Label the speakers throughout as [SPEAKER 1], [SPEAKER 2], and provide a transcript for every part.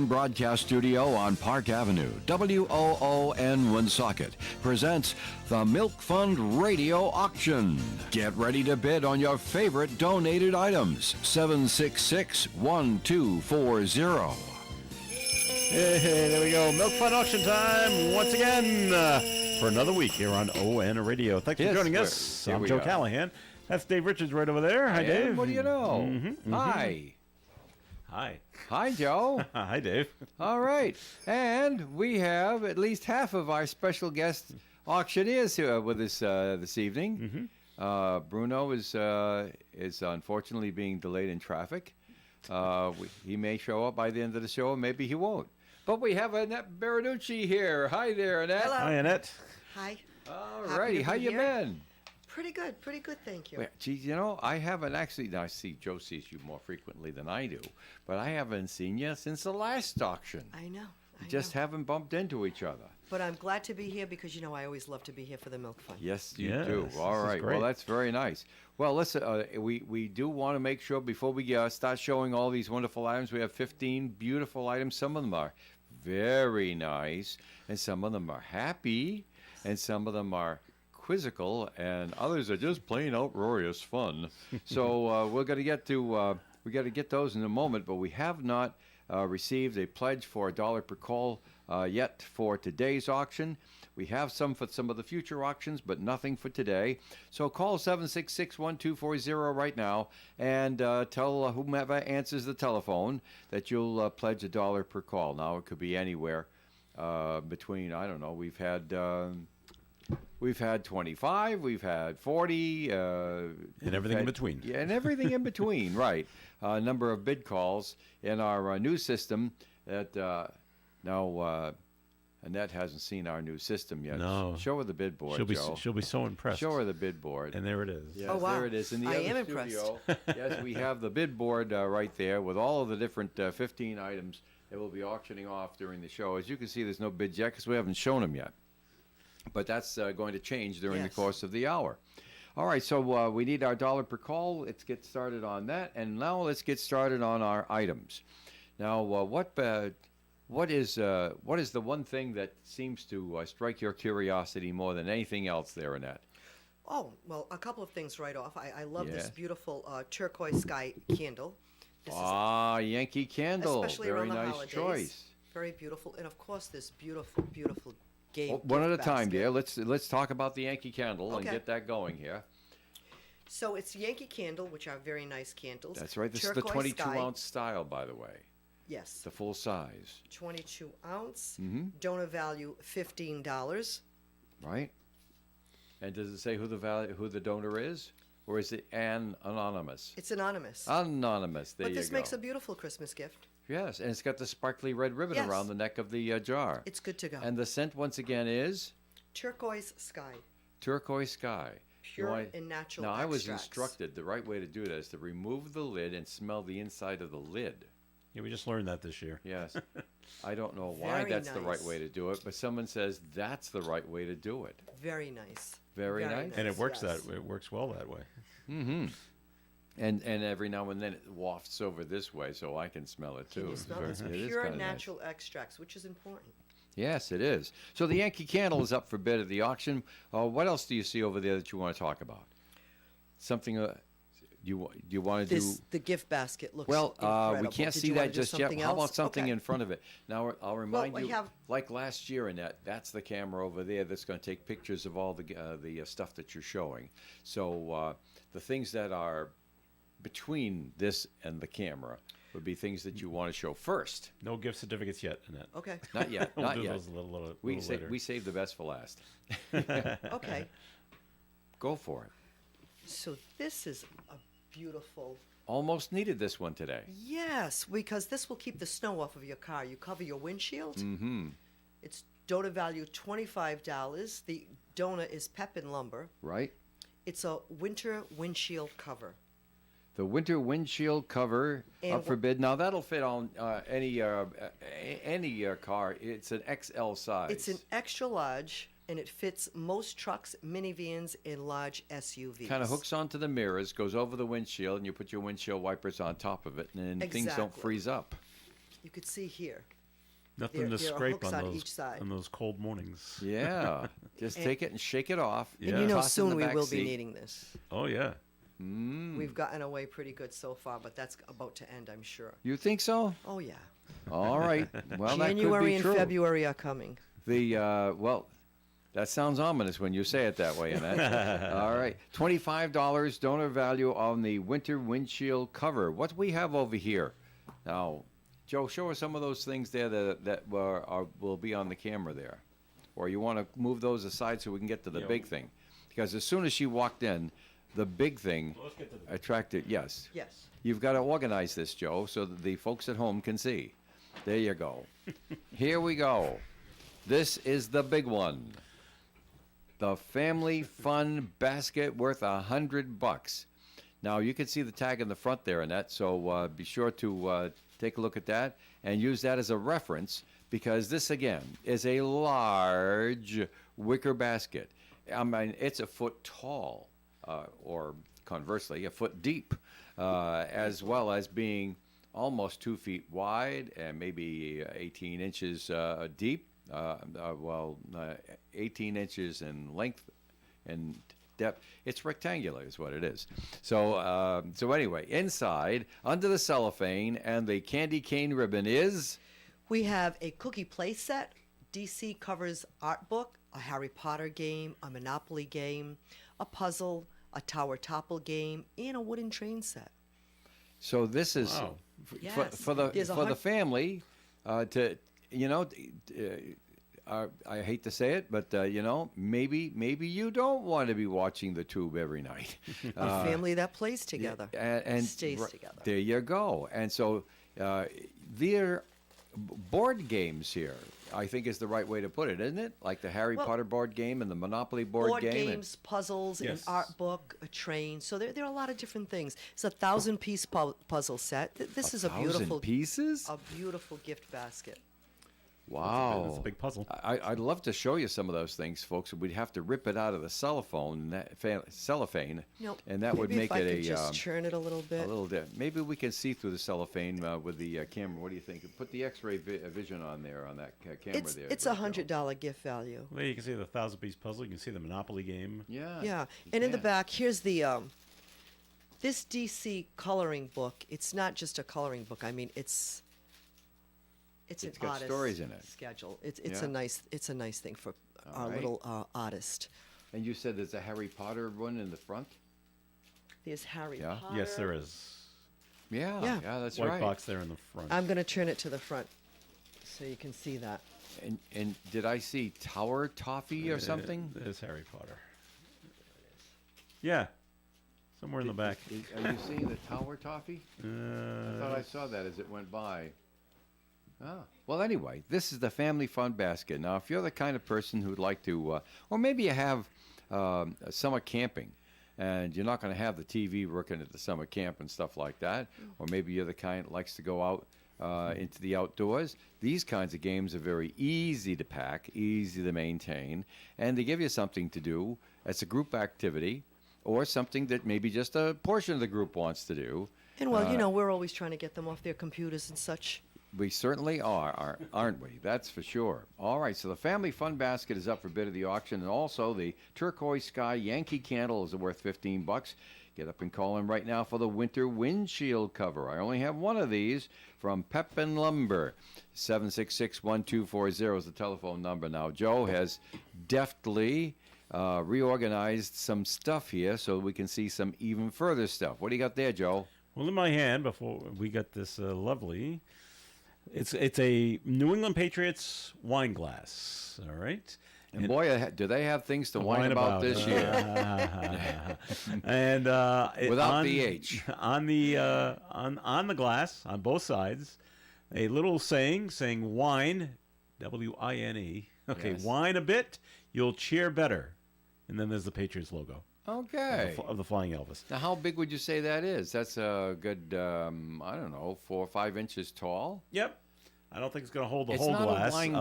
[SPEAKER 1] Broadcast studio on Park Avenue, WOON Woonsocket presents the Milk Fund Radio Auction. Get ready to bid on your favorite donated items. 766-1240.
[SPEAKER 2] Hey, there we go. Milk Fund auction time once again for another week here on ON Radio. Thanks for joining us. I'm Joe Callahan. That's Dave Richards right over there. Hi, Dave.
[SPEAKER 1] What do you know? Hi.
[SPEAKER 2] Hi.
[SPEAKER 1] Hi, Joe.
[SPEAKER 2] Hi, Dave.
[SPEAKER 1] All right. And we have at least half of our special guest auctioneers here with us this evening. Bruno is unfortunately being delayed in traffic. He may show up by the end of the show, or maybe he won't. But we have Annette Baraducci here. Hi there, Annette.
[SPEAKER 3] Hello.
[SPEAKER 2] Hi, Annette.
[SPEAKER 3] Hi.
[SPEAKER 1] All righty. How you been?
[SPEAKER 3] Pretty good, thank you.
[SPEAKER 1] Well, geez, I haven't actually. Now, I see Joe sees you more frequently than I do, but I haven't seen you since the last auction.
[SPEAKER 3] I know.
[SPEAKER 1] We just haven't bumped into each other.
[SPEAKER 3] But I'm glad to be here because, I always love to be here for the Milk Fund.
[SPEAKER 1] Yes, you
[SPEAKER 2] Yes,
[SPEAKER 1] do.
[SPEAKER 2] this
[SPEAKER 1] All
[SPEAKER 2] is
[SPEAKER 1] right.
[SPEAKER 2] great.
[SPEAKER 1] Well, that's very nice. Well, listen, we do want to make sure before we start showing all these wonderful items, we have 15 beautiful items. Some of them are very nice, and some of them are happy, and some of them are quizzical, and others are just plain outrageous fun. So we're going to get to those in a moment, but we have not received a pledge for $1 per call yet for today's auction. We have some for some of the future auctions, but nothing for today. So call 766-1240 right now and tell whomever answers the telephone that you'll pledge $1 per call. Now, it could be anywhere between, I don't know, we've had 25, we've had 40.
[SPEAKER 2] And everything in between.
[SPEAKER 1] Yeah, and everything in between, right. A number of bid calls in our new system that now Annette hasn't seen our new system yet.
[SPEAKER 2] No.
[SPEAKER 1] Show her the bid board, Joe.
[SPEAKER 2] She'll be so impressed.
[SPEAKER 1] Show her the bid board.
[SPEAKER 2] And there it is.
[SPEAKER 1] Yes,
[SPEAKER 3] Oh, wow.
[SPEAKER 1] there it is in the
[SPEAKER 3] I
[SPEAKER 1] other
[SPEAKER 3] am
[SPEAKER 1] studio. Yes, we have the bid board right there with all of the different 15 items that we'll be auctioning off during the show. As you can see, there's no bids yet because we haven't shown them yet. But that's going to change during the course of the hour. All right, so we need our $1 per call. Let's get started on that. And now let's get started on our items. Now, what is the one thing that seems to strike your curiosity more than anything else there, Annette?
[SPEAKER 3] Oh, well, a couple of things right off. I love this
[SPEAKER 1] Yes.
[SPEAKER 3] beautiful turquoise sky candle. This
[SPEAKER 1] Yankee Candle.
[SPEAKER 3] especially
[SPEAKER 1] Very
[SPEAKER 3] around the
[SPEAKER 1] nice
[SPEAKER 3] holidays.
[SPEAKER 1] choice.
[SPEAKER 3] Very beautiful. And, of course, this beautiful game.
[SPEAKER 1] One at a
[SPEAKER 3] gift
[SPEAKER 1] time,
[SPEAKER 3] basket.
[SPEAKER 1] dear. Let's talk about the Yankee Candle and
[SPEAKER 3] Okay.
[SPEAKER 1] get that going here.
[SPEAKER 3] So it's Yankee Candle, which are very nice candles.
[SPEAKER 1] That's right. This is the
[SPEAKER 3] Turquoise sky.
[SPEAKER 1] 22-ounce style, by the way.
[SPEAKER 3] Yes.
[SPEAKER 1] The full size.
[SPEAKER 3] 22 ounce.
[SPEAKER 1] Mm-hmm.
[SPEAKER 3] Donor value $15.
[SPEAKER 1] Right? And does it say who the donor is? Or is it anonymous?
[SPEAKER 3] It's anonymous.
[SPEAKER 1] Anonymous. There
[SPEAKER 3] but
[SPEAKER 1] you
[SPEAKER 3] this
[SPEAKER 1] go.
[SPEAKER 3] makes a beautiful Christmas gift.
[SPEAKER 1] Yes, and it's got the sparkly red ribbon
[SPEAKER 3] Yes.
[SPEAKER 1] around the neck of the jar.
[SPEAKER 3] It's good to go.
[SPEAKER 1] And the scent, once again, is
[SPEAKER 3] Turquoise sky.
[SPEAKER 1] turquoise sky.
[SPEAKER 3] Pure and natural
[SPEAKER 1] Now, I was
[SPEAKER 3] extracts.
[SPEAKER 1] instructed the right way to do that is to remove the lid and smell the inside of the lid.
[SPEAKER 2] Yeah, we just learned that this year.
[SPEAKER 1] Yes. I don't know why
[SPEAKER 3] Very
[SPEAKER 1] that's the right
[SPEAKER 3] nice.
[SPEAKER 1] way to do it, but someone says that's the right way to do it.
[SPEAKER 3] Very nice.
[SPEAKER 1] Very nice.
[SPEAKER 2] And it works
[SPEAKER 3] yes.
[SPEAKER 2] it works well that way.
[SPEAKER 1] Mm-hmm. And every now and then it wafts over this way so I can smell it too.
[SPEAKER 3] Can you smell
[SPEAKER 1] Very-
[SPEAKER 3] this?
[SPEAKER 1] it is
[SPEAKER 3] Pure
[SPEAKER 1] kinda nice.
[SPEAKER 3] natural extracts, which is important.
[SPEAKER 1] Yes, it is. So the Yankee Candle is up for bid at the auction. What else do you see over there that you want to talk about? Something you want to do?
[SPEAKER 3] The gift basket looks
[SPEAKER 1] Well,
[SPEAKER 3] incredible.
[SPEAKER 1] we can't
[SPEAKER 3] Did
[SPEAKER 1] see
[SPEAKER 3] you wanna
[SPEAKER 1] that
[SPEAKER 3] do
[SPEAKER 1] just yet.
[SPEAKER 3] something
[SPEAKER 1] How about
[SPEAKER 3] else?
[SPEAKER 1] something
[SPEAKER 3] Okay.
[SPEAKER 1] in front of it? Now, I'll remind
[SPEAKER 3] we
[SPEAKER 1] you,
[SPEAKER 3] have-
[SPEAKER 1] like last year, Annette, that's the camera over there that's going to take pictures of all the stuff that you're showing. So the things that are between this and the camera would be things that you want to show first.
[SPEAKER 2] No gift certificates yet, Annette.
[SPEAKER 3] Okay.
[SPEAKER 1] Not yet,
[SPEAKER 2] We'll
[SPEAKER 1] not
[SPEAKER 2] do
[SPEAKER 1] yet.
[SPEAKER 2] those a little
[SPEAKER 1] We
[SPEAKER 2] later.
[SPEAKER 1] save the best for last.
[SPEAKER 3] Okay.
[SPEAKER 1] Go for it.
[SPEAKER 3] So this is a beautiful.
[SPEAKER 1] Almost needed this one today.
[SPEAKER 3] Yes, because this will keep the snow off of your car. You cover your windshield.
[SPEAKER 1] Mm-hmm.
[SPEAKER 3] It's donor value $25. The donor is Pepin Lumber.
[SPEAKER 1] Right?
[SPEAKER 3] It's a winter windshield cover.
[SPEAKER 1] The winter windshield cover
[SPEAKER 3] And
[SPEAKER 1] up for bid. Now that'll fit on any car. It's an XL size.
[SPEAKER 3] It's an extra large, and it fits most trucks, minivans, and large SUVs.
[SPEAKER 1] Kind of hooks onto the mirrors, goes over the windshield, and you put your windshield wipers on top of it, and things don't
[SPEAKER 3] Exactly.
[SPEAKER 1] freeze up.
[SPEAKER 3] You could see here.
[SPEAKER 2] Nothing
[SPEAKER 3] There-
[SPEAKER 2] to
[SPEAKER 3] there are
[SPEAKER 2] scrape
[SPEAKER 3] hooks
[SPEAKER 2] on
[SPEAKER 3] on each side.
[SPEAKER 2] those cold mornings.
[SPEAKER 1] Yeah. Just take it and shake it off.
[SPEAKER 2] Yeah.
[SPEAKER 3] And you know,
[SPEAKER 1] Toss it in
[SPEAKER 3] soon
[SPEAKER 1] the
[SPEAKER 3] we
[SPEAKER 1] back
[SPEAKER 3] will
[SPEAKER 1] seat.
[SPEAKER 3] be needing this.
[SPEAKER 2] Oh yeah.
[SPEAKER 3] We've gotten away pretty good so far, but that's about to end, I'm sure.
[SPEAKER 1] You think so?
[SPEAKER 3] Oh, yeah.
[SPEAKER 1] All right. Well, that could
[SPEAKER 3] January
[SPEAKER 1] be
[SPEAKER 3] and
[SPEAKER 1] true.
[SPEAKER 3] February are coming.
[SPEAKER 1] Well, that sounds ominous when you say it that way, Annette. All right. $25 donor value on the winter windshield cover. What we have over here? Now, Joe, show us some of those things there that will be on the camera there. Or you want to move those aside so we can get to the
[SPEAKER 2] Yeah.
[SPEAKER 1] big thing. Because as soon as she walked in, the big thing
[SPEAKER 2] Let's get to the
[SPEAKER 1] attracted, yes.
[SPEAKER 3] Yes.
[SPEAKER 1] You've got to organize this, Joe, so that the folks at home can see. There you go. Here we go. This is the big one. The Family Fun Basket worth $100. Now, you can see the tag in the front there, Annette, so be sure to take a look at that and use that as a reference because this, again, is a large wicker basket. I mean, it's a foot tall, or conversely, a foot deep, as well as being almost 2 feet wide and maybe 18 inches deep. 18 inches in length and depth. It's rectangular, is what it is. So, anyway, inside, under the cellophane and the candy cane ribbon is.
[SPEAKER 3] We have a cookie play set, DC covers art book, a Harry Potter game, a Monopoly game, a puzzle, a Tower Topple game, and a wooden train set.
[SPEAKER 1] So this is
[SPEAKER 2] Wow.
[SPEAKER 3] Yes.
[SPEAKER 1] for the
[SPEAKER 3] There's a
[SPEAKER 1] for the
[SPEAKER 3] hun-
[SPEAKER 1] family to I hate to say it, but maybe you don't want to be watching the tube every night.
[SPEAKER 3] A family that plays together,
[SPEAKER 1] and
[SPEAKER 3] stays
[SPEAKER 1] r-
[SPEAKER 3] together.
[SPEAKER 1] There you go. And so their board games here, I think, is the right way to put it, isn't it? Like the Harry
[SPEAKER 3] Well,
[SPEAKER 1] Potter board game and the Monopoly board game.
[SPEAKER 3] games, puzzles,
[SPEAKER 2] Yes.
[SPEAKER 3] an art book, a train. So there are a lot of different things. It's a 1,000-piece puzzle set. This is a
[SPEAKER 1] 1,000
[SPEAKER 3] beautiful,
[SPEAKER 1] pieces.
[SPEAKER 3] a beautiful gift basket.
[SPEAKER 1] Wow,
[SPEAKER 2] That's a big puzzle.
[SPEAKER 1] I'd love to show you some of those things, folks. We'd have to rip it out of the cellophane,
[SPEAKER 3] Nope.
[SPEAKER 1] and that would
[SPEAKER 3] Maybe
[SPEAKER 1] make
[SPEAKER 3] if I
[SPEAKER 1] it
[SPEAKER 3] could just churn it a little bit.
[SPEAKER 1] a little bit. Maybe we can see through the cellophane with the camera. What do you think? Put the X-ray vision on there on that camera there.
[SPEAKER 3] It's
[SPEAKER 1] Joe.
[SPEAKER 3] a $100 gift value.
[SPEAKER 2] Well, you can see the 1,000-piece puzzle. You can see the Monopoly game.
[SPEAKER 1] Yeah.
[SPEAKER 3] Yeah,
[SPEAKER 1] you
[SPEAKER 3] and in the
[SPEAKER 1] can.
[SPEAKER 3] back, here's the this DC coloring book. It's not just a coloring book. I mean, it's an
[SPEAKER 1] It's got
[SPEAKER 3] artist
[SPEAKER 1] stories in it.
[SPEAKER 3] schedule. It's
[SPEAKER 1] Yeah.
[SPEAKER 3] a nice thing for
[SPEAKER 1] All
[SPEAKER 3] our
[SPEAKER 1] right.
[SPEAKER 3] little artist.
[SPEAKER 1] And you said there's a Harry Potter one in the front.
[SPEAKER 3] There's Harry
[SPEAKER 1] Yeah.
[SPEAKER 3] Potter.
[SPEAKER 2] Yes, there is.
[SPEAKER 1] Yeah.
[SPEAKER 3] Yeah.
[SPEAKER 1] That's
[SPEAKER 2] White
[SPEAKER 1] right.
[SPEAKER 2] box there in the front.
[SPEAKER 3] I'm going to turn it to the front so you can see that.
[SPEAKER 1] And did I see Tower Toffee or something?
[SPEAKER 2] There's Harry Potter. Yeah, somewhere in the back.
[SPEAKER 1] Are you seeing the Tower Toffee? I thought
[SPEAKER 2] Uh,
[SPEAKER 1] I saw that as it went by. Ah. Well, anyway, this is the Family Fun Basket. Now, if you're the kind of person who'd like to, or maybe you have summer camping, and you're not going to have the TV working at the summer camp and stuff like that, or maybe you're the kind that likes to go out into the outdoors, these kinds of games are very easy to pack, easy to maintain, and they give you something to do. It's a group activity, or something that maybe just a portion of the group wants to do.
[SPEAKER 3] And well, you know, we're always trying to get them off their computers and such.
[SPEAKER 1] We certainly aren't we? That's for sure. All right, so the Family Fun Basket is up for bid at the auction, and also the Turquoise Sky Yankee Candle is worth $15. Get up and call in right now for the winter windshield cover. I only have one of these from Pepin Lumber. 766-1240 is the telephone number. Now, Joe has deftly reorganized some stuff here so we can see some even further stuff. What do you got there, Joe?
[SPEAKER 2] well, in my hand, before we got this lovely, it's a New England Patriots wine glass. All right.
[SPEAKER 1] And boy, do they have things to whine about this year.
[SPEAKER 2] And
[SPEAKER 1] Without the H.
[SPEAKER 2] on the glass on both sides, a little saying wine, WINE. Okay,
[SPEAKER 1] Yes.
[SPEAKER 2] wine a bit, you'll cheer better. And then there's the Patriots logo
[SPEAKER 1] Okay.
[SPEAKER 2] of the Flying Elvis.
[SPEAKER 1] Now, how big would you say that is? That's a good, I don't know, 4 or 5 inches tall.
[SPEAKER 2] Yep. I don't think it's going to hold the
[SPEAKER 1] It's
[SPEAKER 2] whole
[SPEAKER 1] not a
[SPEAKER 2] glass,
[SPEAKER 1] wine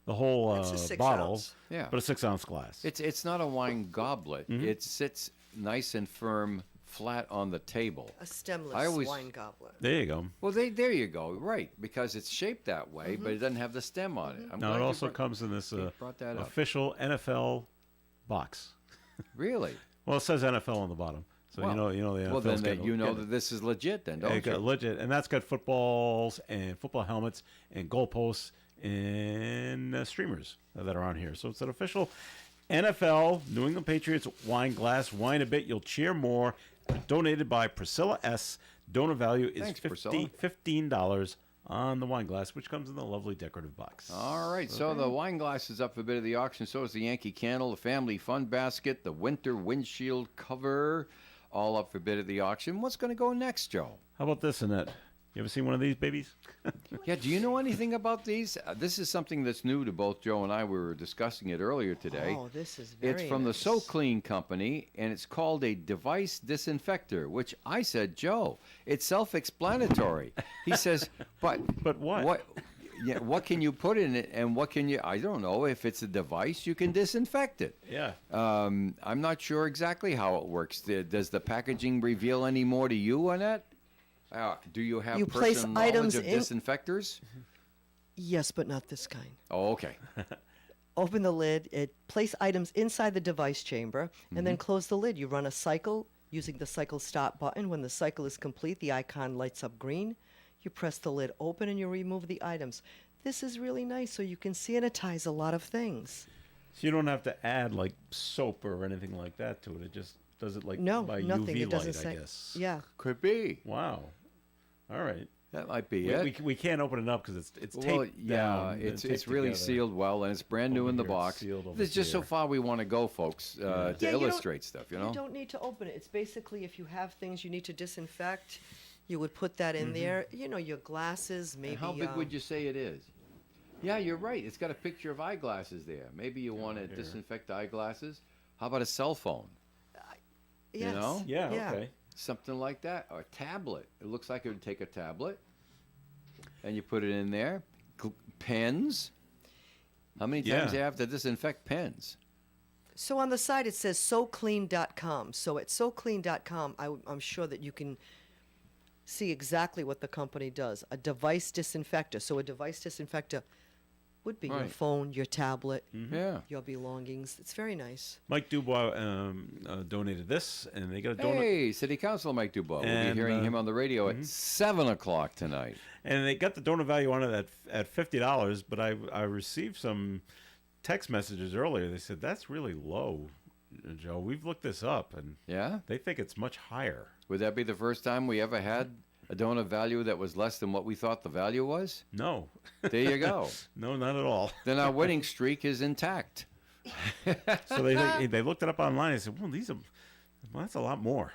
[SPEAKER 2] the whole
[SPEAKER 3] It's a 6
[SPEAKER 2] bottle,
[SPEAKER 3] ounce.
[SPEAKER 1] Yeah.
[SPEAKER 2] but a 6-ounce glass.
[SPEAKER 1] It's not a wine goblet.
[SPEAKER 2] Mm-hmm.
[SPEAKER 1] It sits nice and firm, flat on the table.
[SPEAKER 3] A stemless
[SPEAKER 1] I always-
[SPEAKER 3] wine goblet.
[SPEAKER 2] There you go.
[SPEAKER 1] Well, there you go. Right, because it's shaped that way, but it doesn't have the stem on it. I'm
[SPEAKER 2] Now
[SPEAKER 1] glad
[SPEAKER 2] it
[SPEAKER 1] you
[SPEAKER 2] also
[SPEAKER 1] brought-
[SPEAKER 2] comes in this
[SPEAKER 1] brought that up.
[SPEAKER 2] official NFL box.
[SPEAKER 1] Really?
[SPEAKER 2] Well, it says NFL on the bottom, so
[SPEAKER 1] Well,
[SPEAKER 2] you know the NFL.
[SPEAKER 1] Well, then that this is legit, then, don't you?
[SPEAKER 2] Legit, and that's got footballs and football helmets and goalposts and streamers that are on here. So it's an official NFL New England Patriots wine glass. Wine a bit, you'll cheer more. Donated by Priscilla S. Donor value is
[SPEAKER 1] Thanks, Priscilla.
[SPEAKER 2] $15 on the wine glass, which comes in the lovely decorative box.
[SPEAKER 1] All right, so the wine glass is up for bid at the auction. So is the Yankee Candle, the Family Fun Basket, the Winter Windshield Cover, all up for bid at the auction. What's going to go next, Joe?
[SPEAKER 2] How about this, Annette? You ever seen one of these babies?
[SPEAKER 1] Yeah, do you know anything about these? This is something that's new to both Joe and I. We were discussing it earlier today.
[SPEAKER 3] Oh, this is very
[SPEAKER 1] It's from the
[SPEAKER 3] nice.
[SPEAKER 1] So Clean Company, and it's called a device disinfector, which I said, Joe, it's self-explanatory. He says, but
[SPEAKER 2] what?
[SPEAKER 1] Yeah, what can you put in it, and what can you? I don't know. If it's a device, you can disinfect it.
[SPEAKER 2] Yeah.
[SPEAKER 1] I'm not sure exactly how it works. Does the packaging reveal any more to you on that? Do you have
[SPEAKER 3] You place
[SPEAKER 1] personal knowledge
[SPEAKER 3] items
[SPEAKER 1] of
[SPEAKER 3] in-
[SPEAKER 1] disinfectors?
[SPEAKER 3] Yes, but not this kind.
[SPEAKER 1] Oh, okay.
[SPEAKER 3] Open the lid, place items inside the device chamber, and then close the lid. You run a cycle using the cycle stop button. When the cycle is complete, the icon lights up green. You press the lid open and you remove the items. This is really nice, so you can sanitize a lot of things.
[SPEAKER 2] So you don't have to add like soap or anything like that to it. It just does it like
[SPEAKER 3] No,
[SPEAKER 2] by
[SPEAKER 3] nothing.
[SPEAKER 2] UV
[SPEAKER 3] It doesn't
[SPEAKER 2] light,
[SPEAKER 3] say.
[SPEAKER 2] I guess.
[SPEAKER 3] Yeah.
[SPEAKER 1] Could be.
[SPEAKER 2] Wow. All right.
[SPEAKER 1] That might be
[SPEAKER 2] We,
[SPEAKER 1] it.
[SPEAKER 2] we can't open it up because it's taped
[SPEAKER 1] Well, yeah,
[SPEAKER 2] down and
[SPEAKER 1] it's
[SPEAKER 2] taped
[SPEAKER 1] really
[SPEAKER 2] together.
[SPEAKER 1] sealed well, and it's brand new
[SPEAKER 2] Over
[SPEAKER 1] in the
[SPEAKER 2] here, it's
[SPEAKER 1] box.
[SPEAKER 2] sealed over
[SPEAKER 1] There's just so
[SPEAKER 2] here.
[SPEAKER 1] far we want to go, folks, to
[SPEAKER 3] Yeah, you don't-
[SPEAKER 1] illustrate stuff. You know.
[SPEAKER 3] You don't need to open it. It's basically if you have things you need to disinfect, you would put that in there. You know, your glasses, maybe.
[SPEAKER 1] And how big would you say it is? Yeah, you're right. It's got a picture of eyeglasses there. Maybe you want to
[SPEAKER 2] here.
[SPEAKER 1] disinfect eyeglasses. How about a cell phone?
[SPEAKER 3] Yes.
[SPEAKER 1] know?
[SPEAKER 2] Yeah, okay.
[SPEAKER 1] Something like that, or a tablet. It looks like it would take a tablet, and you put it in there. Pens. How many times
[SPEAKER 2] Yeah.
[SPEAKER 1] do you have to disinfect pens?
[SPEAKER 3] So on the side it says SoClean.com. So at SoClean.com, I'm sure that you can see exactly what the company does. A device disinfector. So a device disinfector would be your
[SPEAKER 1] Right.
[SPEAKER 3] phone, your tablet,
[SPEAKER 1] Yeah.
[SPEAKER 3] your belongings. It's very nice.
[SPEAKER 2] Mike Dubois donated this, and they got a donut.
[SPEAKER 1] Hey, City Councilor Mike Dubois. We'll be
[SPEAKER 2] And,
[SPEAKER 1] hearing him on the radio at 7 o'clock tonight.
[SPEAKER 2] And they got the donor value on it at $50, but I received some text messages earlier. They said, that's really low, Joe. We've looked this up, and
[SPEAKER 1] Yeah?
[SPEAKER 2] they think it's much higher.
[SPEAKER 1] Would that be the first time we ever had a donor value that was less than what we thought the value was?
[SPEAKER 2] No.
[SPEAKER 1] There you go.
[SPEAKER 2] No, not at all.
[SPEAKER 1] Then our winning streak is intact.
[SPEAKER 2] So they looked it up online and said, well, that's a lot more.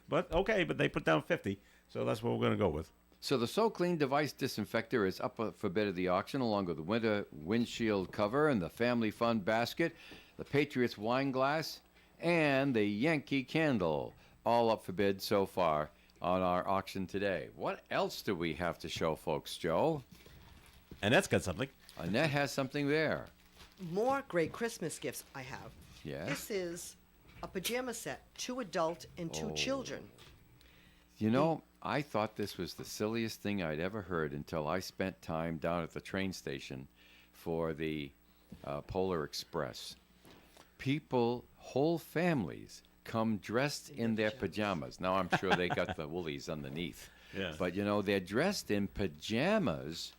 [SPEAKER 2] But okay, but they put down 50, so that's what we're going to go with.
[SPEAKER 1] So the So Clean device disinfector is up for bid at the auction, along with the winter windshield cover and the family fun basket, the Patriots wine glass, and the Yankee candle, all up for bid so far on our auction today. What else do we have to show folks, Joe?
[SPEAKER 2] And that's got something.
[SPEAKER 1] Annette has something there.
[SPEAKER 3] More great Christmas gifts I have.
[SPEAKER 1] Yes?
[SPEAKER 3] This is a pajama set, 2 adult and 2 children.
[SPEAKER 1] You know, I thought this was the silliest thing I'd ever heard until I spent time down at the train station for the Polar Express. People, whole families, come dressed in their pajamas. Now, I'm sure they got the woolies underneath.
[SPEAKER 2] Yeah.
[SPEAKER 1] But, you know, they're dressed in pajamas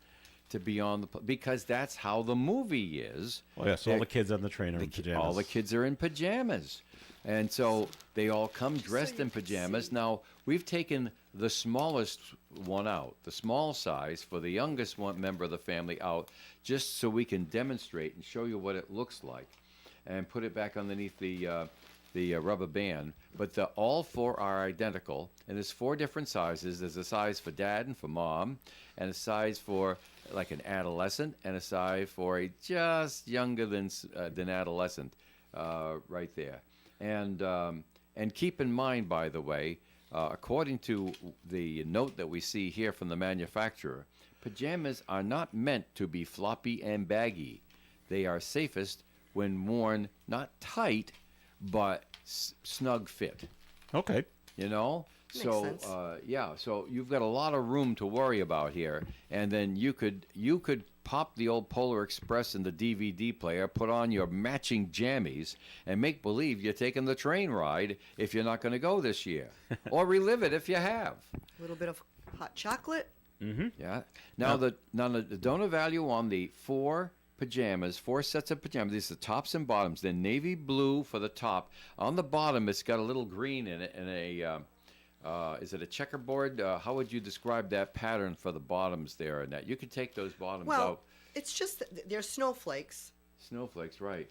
[SPEAKER 1] to be on the... Because that's how the movie is.
[SPEAKER 2] Oh, yeah, so all the kids on the train are in pajamas.
[SPEAKER 1] All the kids are in pajamas. And so they all come dressed in pajamas. Now, we've taken the smallest one out, the small size, for the youngest one member of the family out, just so we can demonstrate and show you what it looks like, and put it back underneath the rubber band. But all 4 are identical, and there's 4 different sizes. There's a size for dad and for mom, and a size for like an adolescent, and a size for a just younger than adolescent, right there. And keep in mind, by the way, according to the note that we see here from the manufacturer, pajamas are not meant to be floppy and baggy. They are safest when worn not tight, but snug fit.
[SPEAKER 2] Okay.
[SPEAKER 1] you know.
[SPEAKER 3] Makes
[SPEAKER 1] So
[SPEAKER 3] sense.
[SPEAKER 1] yeah, so you've got a lot of room to worry about here, and then you could pop the old Polar Express in the DVD player, put on your matching jammies, and make believe you're taking the train ride if you're not going to go this year, or relive it if you have.
[SPEAKER 3] A little bit of hot chocolate.
[SPEAKER 1] Yeah. Now the donor value on the four sets of pajamas. These are the tops and bottoms. They're navy blue for the top. On the bottom, it's got a little green in it and a. Is it a checkerboard? How would you describe that pattern for the bottoms there? And that you can take those bottoms
[SPEAKER 3] Well,
[SPEAKER 1] out.
[SPEAKER 3] it's just they're snowflakes.
[SPEAKER 1] Snowflakes, right?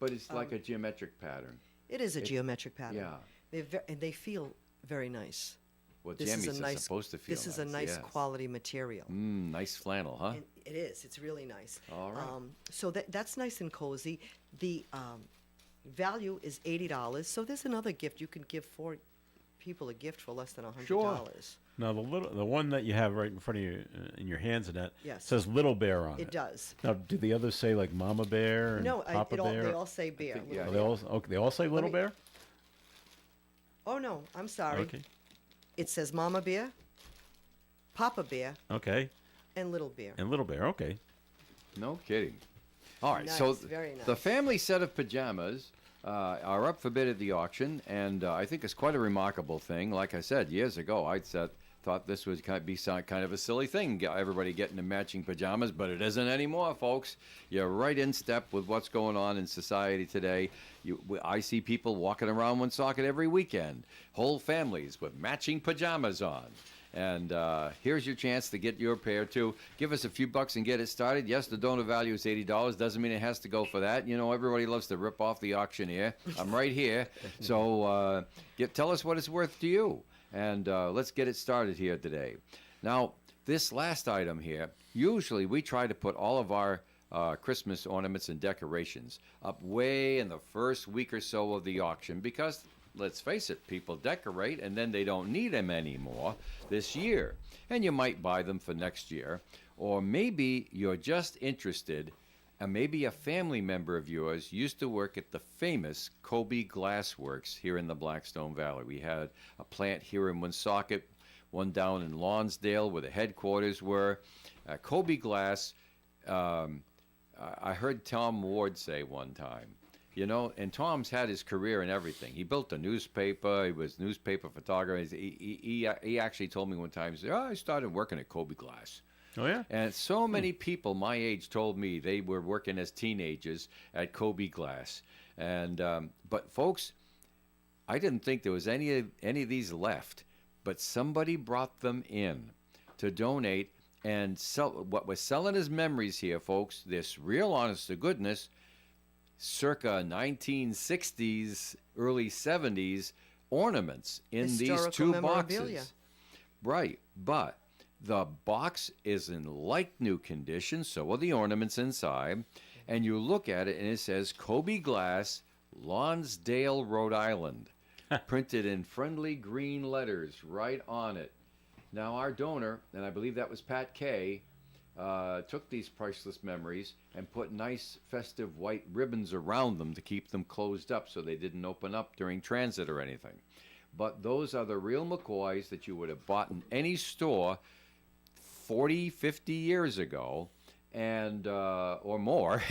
[SPEAKER 1] But it's like a geometric pattern.
[SPEAKER 3] It is a geometric pattern.
[SPEAKER 1] Yeah.
[SPEAKER 3] And they feel very nice.
[SPEAKER 1] Well,
[SPEAKER 3] This is
[SPEAKER 1] jammies
[SPEAKER 3] a
[SPEAKER 1] are
[SPEAKER 3] nice.
[SPEAKER 1] supposed to feel
[SPEAKER 3] This is a
[SPEAKER 1] nice,
[SPEAKER 3] nice
[SPEAKER 1] yes.
[SPEAKER 3] quality material.
[SPEAKER 1] Nice flannel, huh?
[SPEAKER 3] And it is. It's really nice.
[SPEAKER 1] All right.
[SPEAKER 3] So that's nice and cozy. The value is $80. So there's another gift you can give for people a gift for less than $100.
[SPEAKER 1] Sure.
[SPEAKER 2] Now the one that you have right in front of you in your hands, Annette,
[SPEAKER 3] Yes.
[SPEAKER 2] says Little Bear on it.
[SPEAKER 3] It does.
[SPEAKER 2] Now, do the others say like Mama Bear and
[SPEAKER 3] No,
[SPEAKER 2] Papa Bear?
[SPEAKER 3] they all say bear.
[SPEAKER 1] think,
[SPEAKER 3] Little
[SPEAKER 1] yeah.
[SPEAKER 2] Oh, they all say Little
[SPEAKER 3] me-
[SPEAKER 2] Bear.
[SPEAKER 3] Oh no, I'm sorry.
[SPEAKER 2] Okay.
[SPEAKER 3] It says Mama Bear, Papa Bear,
[SPEAKER 2] Okay.
[SPEAKER 3] and Little Bear.
[SPEAKER 2] And Little Bear. Okay.
[SPEAKER 1] No kidding. All right, so
[SPEAKER 3] Nice, very
[SPEAKER 1] the
[SPEAKER 3] nice.
[SPEAKER 1] family set of pajamas are up for bid at the auction, and I think it's quite a remarkable thing. Like I said, years ago, thought this was kind of a silly thing, everybody getting the matching pajamas, but it isn't anymore, folks. You're right in step with what's going on in society today. I see people walking around Woonsocket every weekend, whole families with matching pajamas on. And here's your chance to get your pair too. Give us a few bucks and get it started. Yes, the donor value is $80. Doesn't mean it has to go for that. You know, everybody loves to rip off the auctioneer. I'm right here. So tell us what it's worth to you. And let's get it started here today. Now, this last item here, usually we try to put all of our Christmas ornaments and decorations up way in the first week or so of the auction because, let's face it, people decorate and then they don't need them anymore this year. And you might buy them for next year. Or maybe you're just interested, and maybe a family member of yours used to work at the famous Kobe Glass Works here in the Blackstone Valley. We had a plant here in Woonsocket, one down in Lonsdale where the headquarters were. Kobe Glass, I heard Tom Ward say one time, you know, and Tom's had his career in everything. He built a newspaper. He was newspaper photographer. He actually told me one time, he said, I started working at Kobe Glass.
[SPEAKER 2] Oh yeah.
[SPEAKER 1] And so many people my age told me they were working as teenagers at Kobe Glass. And but folks, I didn't think there was any of these left. But somebody brought them in to donate and sell. What we're selling as memories here, folks. This real honest to goodness, circa 1960s, early 70s ornaments in these
[SPEAKER 3] Historical
[SPEAKER 1] two
[SPEAKER 3] memorabilia.
[SPEAKER 1] boxes. Right, but the box is in like new condition, so are the ornaments inside. And you look at it and it says Kobe Glass, Lonsdale, Rhode Island, printed in friendly green letters right on it. Now our donor, and I believe that was Pat Kay, took these priceless memories and put nice festive white ribbons around them to keep them closed up so they didn't open up during transit or anything. But those are the real McCoys that you would have bought in any store 40, 50 years ago, and or more,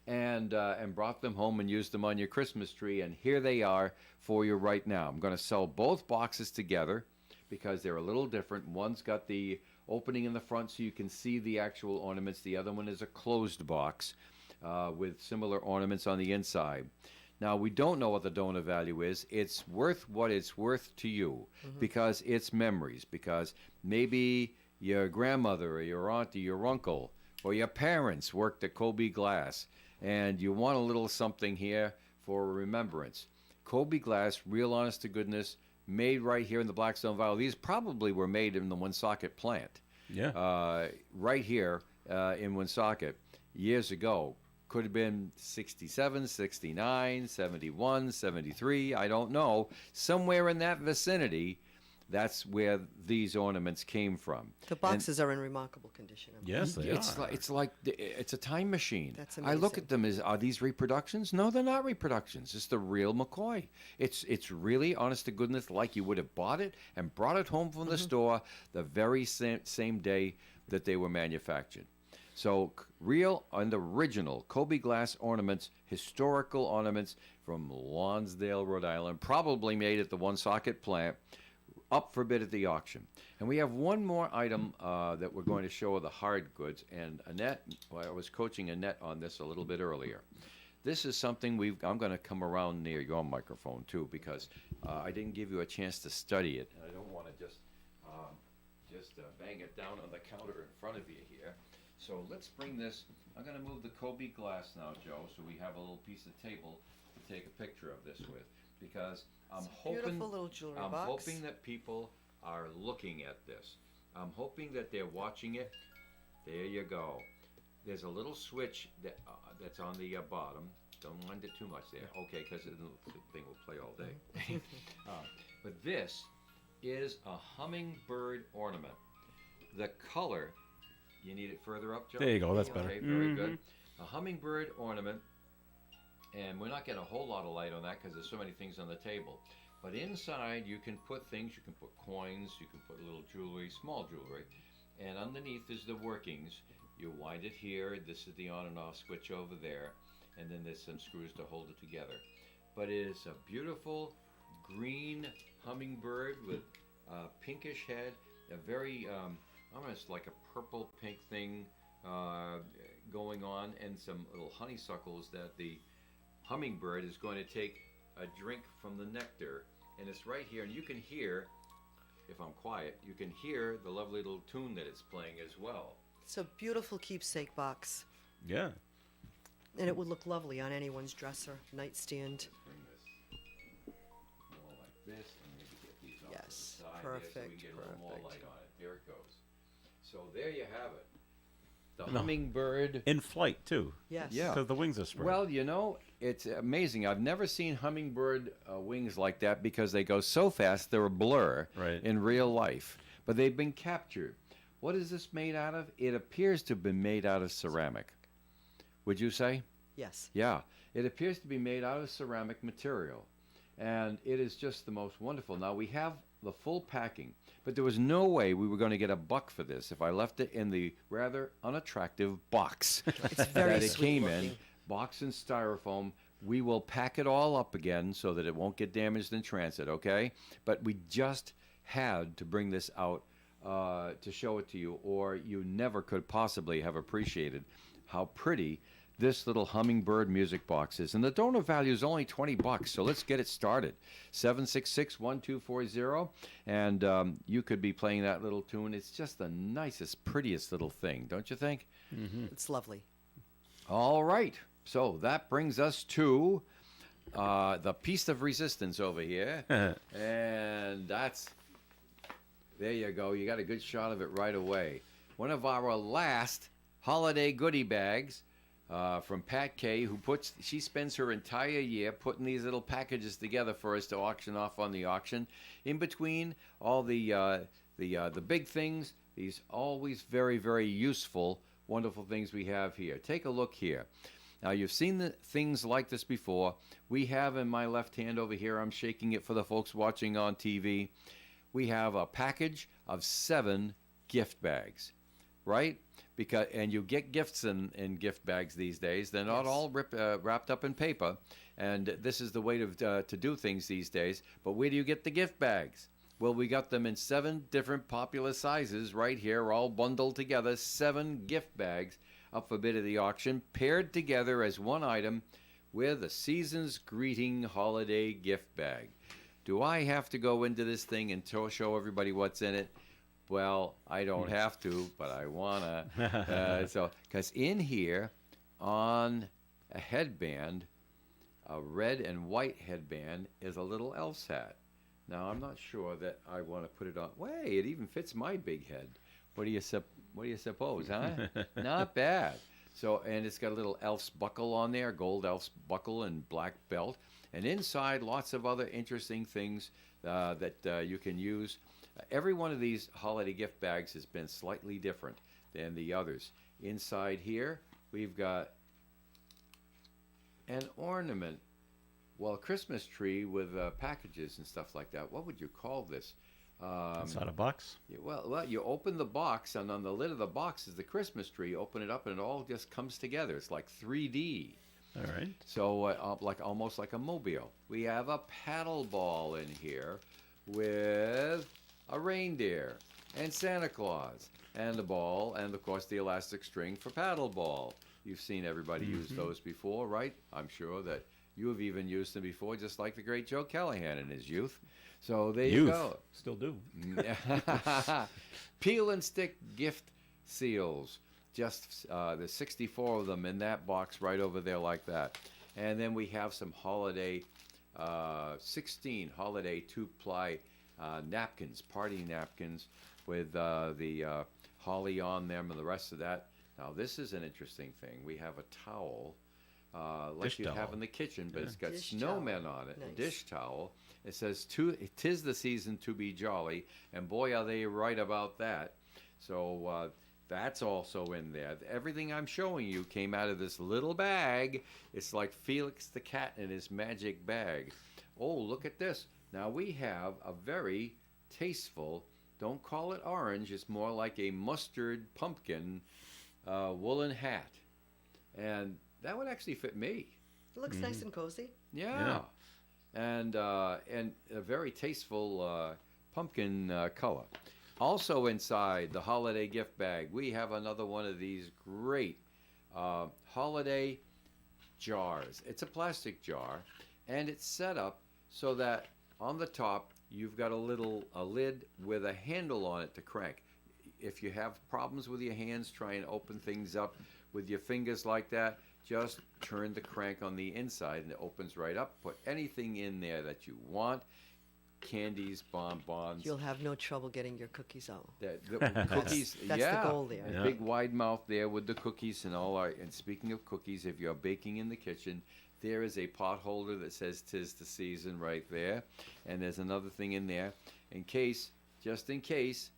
[SPEAKER 1] and brought them home and used them on your Christmas tree. And here they are for you right now. I'm going to sell both boxes together because they're a little different. One's got the opening in the front so you can see the actual ornaments. The other one is a closed box with similar ornaments on the inside. Now, we don't know what the donor value is. It's worth what it's worth to you because it's memories, because maybe your grandmother or your aunt or your uncle or your parents worked at Kobe Glass, and you want a little something here for remembrance. Kobe Glass, real honest to goodness, made right here in the Blackstone Valley. These probably were made in the Woonsocket plant.
[SPEAKER 2] Yeah.
[SPEAKER 1] Right here in Woonsocket years ago. Could have been 67, 69, 71, 73, I don't know. Somewhere in that vicinity, that's where these ornaments came from.
[SPEAKER 3] The boxes are in remarkable condition.
[SPEAKER 2] Yes, they
[SPEAKER 1] It's
[SPEAKER 2] are.
[SPEAKER 1] like it's a time machine.
[SPEAKER 3] That's
[SPEAKER 1] I look
[SPEAKER 3] amazing.
[SPEAKER 1] at them as, are these reproductions? No, they're not reproductions. It's the real McCoy. It's really, honest to goodness, like you would have bought it and brought it home from the store the very same day that they were manufactured. So real and original Kobe glass ornaments, historical ornaments from Lonsdale, Rhode Island, probably made at the Woonsocket plant, up for bid at the auction. And we have one more item that we're going to show of the hard goods. And Annette, well, I was coaching Annette on this a little bit earlier. This is something I'm going to come around near your microphone too, because I didn't give you a chance to study it. And I don't want to just bang it down on the counter in front of you here. So let's bring this. I'm going to move the Kobe glass now, Joe, so we have a little piece of table to take a picture of this with, because I'm
[SPEAKER 3] Beautiful little jewelry
[SPEAKER 1] I'm
[SPEAKER 3] box.
[SPEAKER 1] hoping that people are looking at this. I'm hoping that they're watching it. There you go. There's a little switch that's on the bottom. Don't mind it too much there. Okay, because the thing will play all day. But this is a hummingbird ornament. The color, you need it further up, Joe?
[SPEAKER 2] There you go, that's better.
[SPEAKER 1] Okay, very good. A hummingbird ornament, and we're not getting a whole lot of light on that because there's so many things on the table. But inside you can put things, you can put coins, you can put little jewelry, small jewelry, and underneath is the workings. You wind it here, this is the on and off switch over there, and then there's some screws to hold it together. But it is a beautiful green hummingbird with a pinkish head, a very almost like a purple pink thing going on, and some little honeysuckles that the hummingbird is going to take a drink from the nectar, and it's right here, and you can hear, if I'm quiet, you can hear the lovely little tune that it's playing as well.
[SPEAKER 3] It's a beautiful keepsake box,
[SPEAKER 2] Yeah.
[SPEAKER 3] and it would look lovely on anyone's dresser, nightstand.
[SPEAKER 1] Bring this more like this, and maybe get these off
[SPEAKER 3] Yes,
[SPEAKER 1] to the side there so we
[SPEAKER 3] perfect,
[SPEAKER 1] can get a little more
[SPEAKER 3] perfect.
[SPEAKER 1] light on it. There it goes. So there you have it. The
[SPEAKER 2] No.
[SPEAKER 1] hummingbird.
[SPEAKER 2] In flight, too.
[SPEAKER 3] Yes.
[SPEAKER 1] Yeah.
[SPEAKER 2] Because the wings are spread.
[SPEAKER 1] Well, you know, it's amazing. I've never seen hummingbird wings like that because they go so fast they're a blur
[SPEAKER 2] Right.
[SPEAKER 1] in real life. But they've been captured. What is this made out of? It appears to have been made out of ceramic. Would you say?
[SPEAKER 3] Yes.
[SPEAKER 1] Yeah. It appears to be made out of ceramic material. And it is just the most wonderful. Now, we have the full packing, but there was no way we were going to get a buck for this if I left it in the rather unattractive box
[SPEAKER 3] It's very
[SPEAKER 1] that it
[SPEAKER 3] sweet
[SPEAKER 1] came
[SPEAKER 3] looking.
[SPEAKER 1] in. Box and styrofoam. We will pack it all up again so that it won't get damaged in transit, okay? But we just had to bring this out to show it to you, or you never could possibly have appreciated how pretty this little hummingbird music box is. And the donor value is only $20, so let's get it started. 766-1240, and you could be playing that little tune. It's just the nicest, prettiest little thing, don't you think?
[SPEAKER 3] It's lovely.
[SPEAKER 1] All right, so that brings us to the piece of resistance over here. And that's, there you go. You got a good shot of it right away. One of our last holiday goodie bags from Pat Kay, she spends her entire year putting these little packages together for us to auction off on the auction. In between all the big things, these always very, very useful, wonderful things we have here. Take a look here. Now, you've seen the things like this before. We have in my left hand over here, I'm shaking it for the folks watching on TV, we have a package of 7 gift bags, right? And you get gifts in gift bags these days. They're not
[SPEAKER 3] Yes.
[SPEAKER 1] all wrapped up in paper, and this is the way to do things these days. But where do you get the gift bags? Well, we got them in 7 different popular sizes right here, all bundled together. 7 gift bags up for bid at the auction, paired together as one item with a season's greeting holiday gift bag. Do I have to go into this thing and show everybody what's in it? Well, I don't have to, but I wanna. Because in here, on a headband, a red and white headband, is a little elf's hat. Now, I'm not sure that I want to put it on. Wait, it even fits my big head. What do you suppose, huh? Not bad. So, and it's got a little elf's buckle on there, gold elf's buckle and black belt. And inside, lots of other interesting things that you can use Every one of these holiday gift bags has been slightly different than the others. Inside here, we've got an ornament, well, a Christmas tree with packages and stuff like that. What would you call this?
[SPEAKER 2] Inside a box?
[SPEAKER 1] Well, you open the box, and on the lid of the box is the Christmas tree. Open it up, and it all just comes together. It's like 3D.
[SPEAKER 2] All right.
[SPEAKER 1] So, like almost like a mobile. We have a paddle ball in here with a reindeer and Santa Claus and a ball, and of course the elastic string for paddle ball. You've seen everybody use those before, right? I'm sure that you have even used them before, just like the great Joe Callahan in his youth. So there you go.
[SPEAKER 2] Still do.
[SPEAKER 1] Peel and stick gift seals. Just there's 64 of them in that box right over there like that. And then we have some holiday, 16 holiday 2-ply napkins, party napkins with the holly on them and the rest of that. Now this is an interesting thing. We have a towel like you have in the kitchen, but it's got
[SPEAKER 3] Dish
[SPEAKER 1] snowmen
[SPEAKER 3] towel.
[SPEAKER 1] on it.
[SPEAKER 3] Nice.
[SPEAKER 1] A dish towel. It says, "'Tis the season to be jolly," and boy, are they right about that. So that's also in there. Everything I'm showing you came out of this little bag. It's like Felix the cat in his magic bag. Oh, look at this. Now we have a very tasteful, don't call it orange, it's more like a mustard pumpkin woolen hat. And that would actually fit me.
[SPEAKER 3] It looks nice and cozy.
[SPEAKER 1] Yeah. And a very tasteful pumpkin color. Also inside the holiday gift bag, we have another one of these great holiday jars. It's a plastic jar, and it's set up so that on the top you've got a lid with a handle on it to crank. If you have problems with your hands trying to open things up with your fingers like that, just turn the crank on the inside and it opens right up. Put anything in there that you want. Candies, bonbons.
[SPEAKER 3] You'll have no trouble getting your cookies out.
[SPEAKER 1] The cookies,
[SPEAKER 3] That's
[SPEAKER 1] yeah.
[SPEAKER 3] the goal there.
[SPEAKER 1] A
[SPEAKER 2] Yeah.
[SPEAKER 1] big wide mouth there with the cookies and all. And speaking of cookies, if you're baking in the kitchen, there is a pot holder that says "'Tis the season" right there. And there's another thing in there just in case,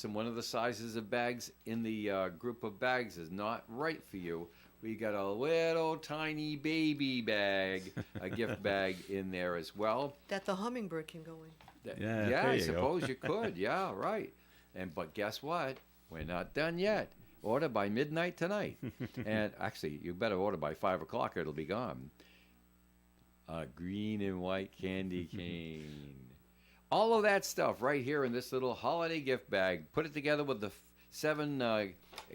[SPEAKER 1] one of the sizes of bags in the group of bags is not right for you. We got a little tiny baby bag, a gift bag in there as well.
[SPEAKER 3] That the hummingbird can go in.
[SPEAKER 2] Yeah,
[SPEAKER 1] Yeah,
[SPEAKER 2] there
[SPEAKER 1] I
[SPEAKER 2] you go.
[SPEAKER 1] suppose you could. Yeah, right. But guess what? We're not done yet. Order by midnight tonight. And actually, you better order by 5 o'clock or it'll be gone. A green and white candy cane. All of that stuff right here in this little holiday gift bag. Put it together with the 7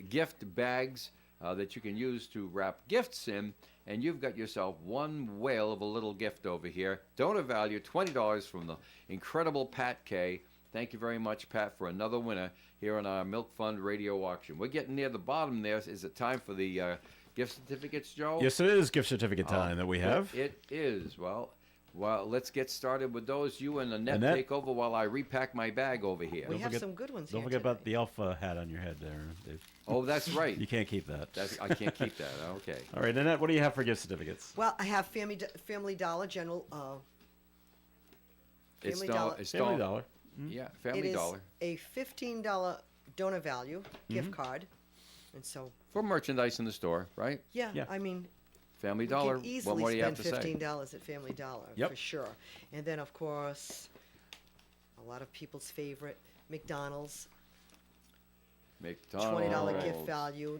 [SPEAKER 1] gift bags that you can use to wrap gifts in, and you've got yourself one whale of a little gift over here. Donor value $20 from the incredible Pat K. Thank you very much, Pat, for another winner here on our Milk Fund radio auction. We're getting near the bottom there. Is it time for the gift certificates, Joe?
[SPEAKER 2] Yes, it is gift certificate time that we have.
[SPEAKER 1] It is. Well, let's get started with those. You and Annette,
[SPEAKER 2] Annette?
[SPEAKER 1] take over while I repack my bag over here.
[SPEAKER 3] We have
[SPEAKER 2] forget-
[SPEAKER 3] some good ones
[SPEAKER 2] Don't
[SPEAKER 3] here
[SPEAKER 2] forget about
[SPEAKER 3] today.
[SPEAKER 2] the alpha hat on your head there, Dave.
[SPEAKER 1] Oh, that's right.
[SPEAKER 2] You can't keep that.
[SPEAKER 1] I can't keep that. Okay.
[SPEAKER 2] All right, Annette, what do you have for gift certificates?
[SPEAKER 3] Well, I have Family Dollar General.
[SPEAKER 1] It's
[SPEAKER 3] Family Dollar.
[SPEAKER 1] It's
[SPEAKER 2] Family Dollar.
[SPEAKER 1] Yeah,
[SPEAKER 3] It
[SPEAKER 1] Family
[SPEAKER 3] is
[SPEAKER 1] Dollar.
[SPEAKER 3] a $15 donor value gift card, and so
[SPEAKER 1] For merchandise in the store, right?
[SPEAKER 3] yeah,
[SPEAKER 2] Yeah.
[SPEAKER 3] I mean,
[SPEAKER 1] Family
[SPEAKER 3] we
[SPEAKER 1] Dollar.
[SPEAKER 3] can
[SPEAKER 1] What
[SPEAKER 3] easily
[SPEAKER 1] more do you have
[SPEAKER 3] spend
[SPEAKER 1] to say?
[SPEAKER 3] $15 at Family Dollar
[SPEAKER 2] Yep.
[SPEAKER 3] for sure. And then, of course, a lot of people's favorite, McDonald's,
[SPEAKER 1] McDonald's.
[SPEAKER 3] $20 gift value.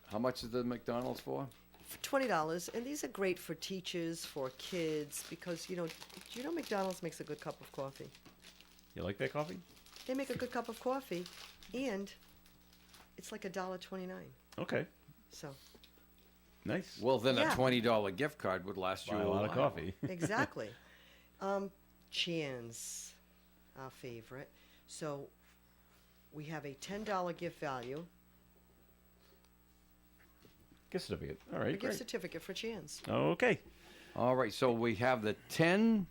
[SPEAKER 1] How much is the McDonald's for?
[SPEAKER 3] For $20, and these are great for teachers, for kids, because do you know McDonald's makes a good cup of coffee.
[SPEAKER 2] You like that coffee?
[SPEAKER 3] They make a good cup of coffee, and it's like $1.29.
[SPEAKER 2] Okay,
[SPEAKER 3] So
[SPEAKER 2] nice.
[SPEAKER 1] Well, then
[SPEAKER 3] Yeah.
[SPEAKER 1] a $20 gift card would last you
[SPEAKER 2] Buy a lot of
[SPEAKER 1] while.
[SPEAKER 2] coffee.
[SPEAKER 3] exactly, Chan's our favorite. So we have a $10 gift value,
[SPEAKER 2] Gift certificate. All
[SPEAKER 3] a
[SPEAKER 2] right,
[SPEAKER 3] gift
[SPEAKER 2] great.
[SPEAKER 3] certificate for Chan's.
[SPEAKER 2] Okay.
[SPEAKER 1] All right, so we have the $10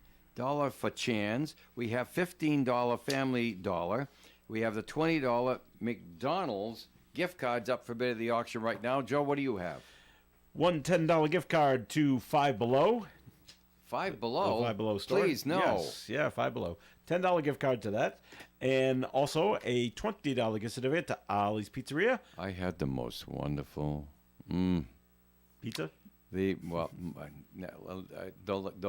[SPEAKER 1] for Chan's. We have $15 Family Dollar. We have the $20 McDonald's gift cards up for bid at the auction right now. Joe, what do you have?
[SPEAKER 2] One $10 gift card to Five Below.
[SPEAKER 1] Five Below.
[SPEAKER 2] The Five Below store.
[SPEAKER 1] Please, no.
[SPEAKER 2] Yes, yeah, Five Below. $10 gift card to that. And also a $20 gift certificate to Ollie's Pizzeria.
[SPEAKER 1] I had the most wonderful
[SPEAKER 2] Pizza?
[SPEAKER 1] Don't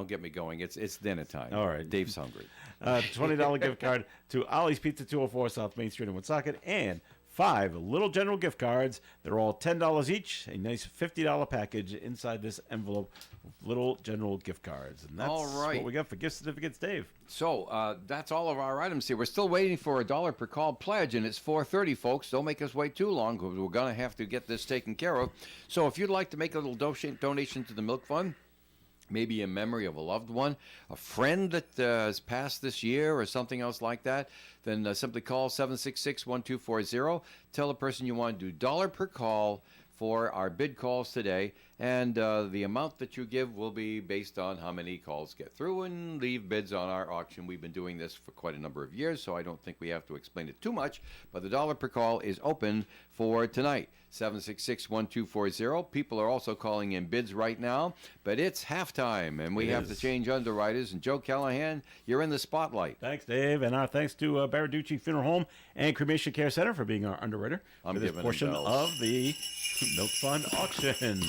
[SPEAKER 1] get me going. It's dinner time.
[SPEAKER 2] All right.
[SPEAKER 1] Dave's hungry.
[SPEAKER 2] $20 gift card to Ollie's Pizza, 204 South Main Street in Woonsocket, and 5 Little General gift cards. They're all $10 each. A nice $50 package inside this envelope of Little General gift cards. And that's
[SPEAKER 1] All right.
[SPEAKER 2] what we got for gift certificates, Dave.
[SPEAKER 1] So that's all of our items here. We're still waiting for a $1 per call pledge, and it's 4:30, folks. Don't make us wait too long because we're going to have to get this taken care of. So if you'd like to make a little donation to the Milk Fund, maybe in memory of a loved one, a friend that has passed this year or something else like that, then simply call 766-1240. Tell the person you want to do $1 per call for our bid calls today, and the amount that you give will be based on how many calls get through and leave bids on our auction. We've been doing this for quite a number of years, so I don't think we have to explain it too much, but the $1 per call is open for tonight. 766-1240. People are also calling in bids right now, but it's halftime, and we have to change underwriters. And Joe Callahan, you're in the spotlight.
[SPEAKER 2] Thanks, Dave, and our thanks to Baraducci Funeral Home and Cremation Care Center for being our underwriter for this portion of the Milk Fund auction.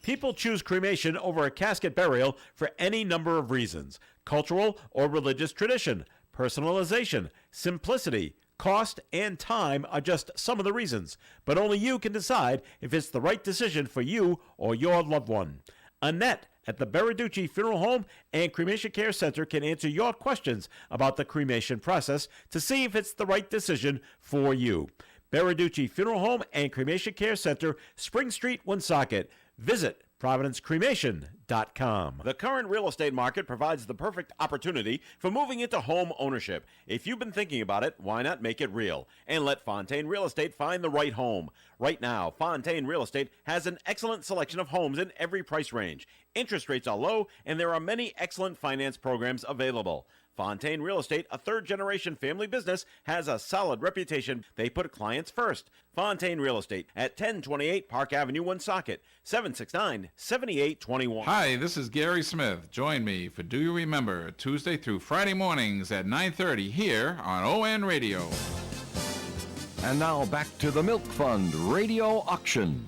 [SPEAKER 2] People choose cremation over a casket burial for any number of reasons: cultural or religious tradition, personalization, simplicity, cost, and time are just some of the reasons, but only you can decide if it's the right decision for you or your loved one. Annette at the Baraducci Funeral Home and Cremation Care Center can answer your questions about the cremation process to see if it's the right decision for you. Baraducci Funeral Home and Cremation Care Center, Spring Street, Woonsocket. Visit ProvidenceCremation.com. The current real estate market provides the perfect opportunity for moving into home ownership. If you've been thinking about it, why not make it real and let Fontaine Real Estate find the right home? Right now, Fontaine Real Estate has an excellent selection of homes in every price range. Interest rates are low, and there are many excellent finance programs available. Fontaine Real Estate, a third-generation family business, has a solid reputation. They put clients first. Fontaine Real Estate at 1028 Park Avenue, Woonsocket, 769-7821.
[SPEAKER 4] Hi, this is Gary Smith. Join me for Do You Remember, Tuesday through Friday mornings at 9:30 here on ON Radio.
[SPEAKER 1] And now back to the Milk Fund radio auction.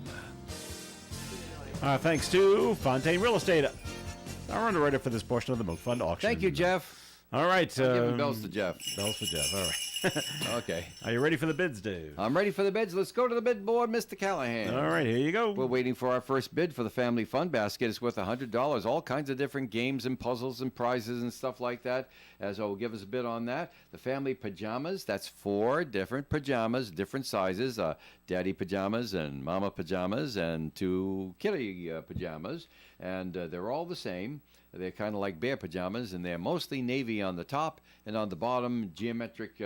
[SPEAKER 2] Thanks to Fontaine Real Estate, our underwriter for this portion of the Milk Fund auction.
[SPEAKER 1] Thank you, Jeff.
[SPEAKER 2] All right.
[SPEAKER 1] Give him bells to Jeff.
[SPEAKER 2] Bells for Jeff. All right.
[SPEAKER 1] Okay.
[SPEAKER 2] Are you ready for the bids, Dave?
[SPEAKER 1] I'm ready for the bids. Let's go to the bid board, Mr. Callahan.
[SPEAKER 2] All right, here you go.
[SPEAKER 1] We're waiting for our first bid for the Family Fun Basket. It's worth $100. All kinds of different games and puzzles and prizes and stuff like that. As will give us a bid on that. The Family Pajamas. That's 4 different pajamas, different sizes. Daddy pajamas and Mama pajamas and 2 kitty pajamas. And they're all the same. They're kind of like bear pajamas, and they're mostly navy on the top, and on the bottom, geometric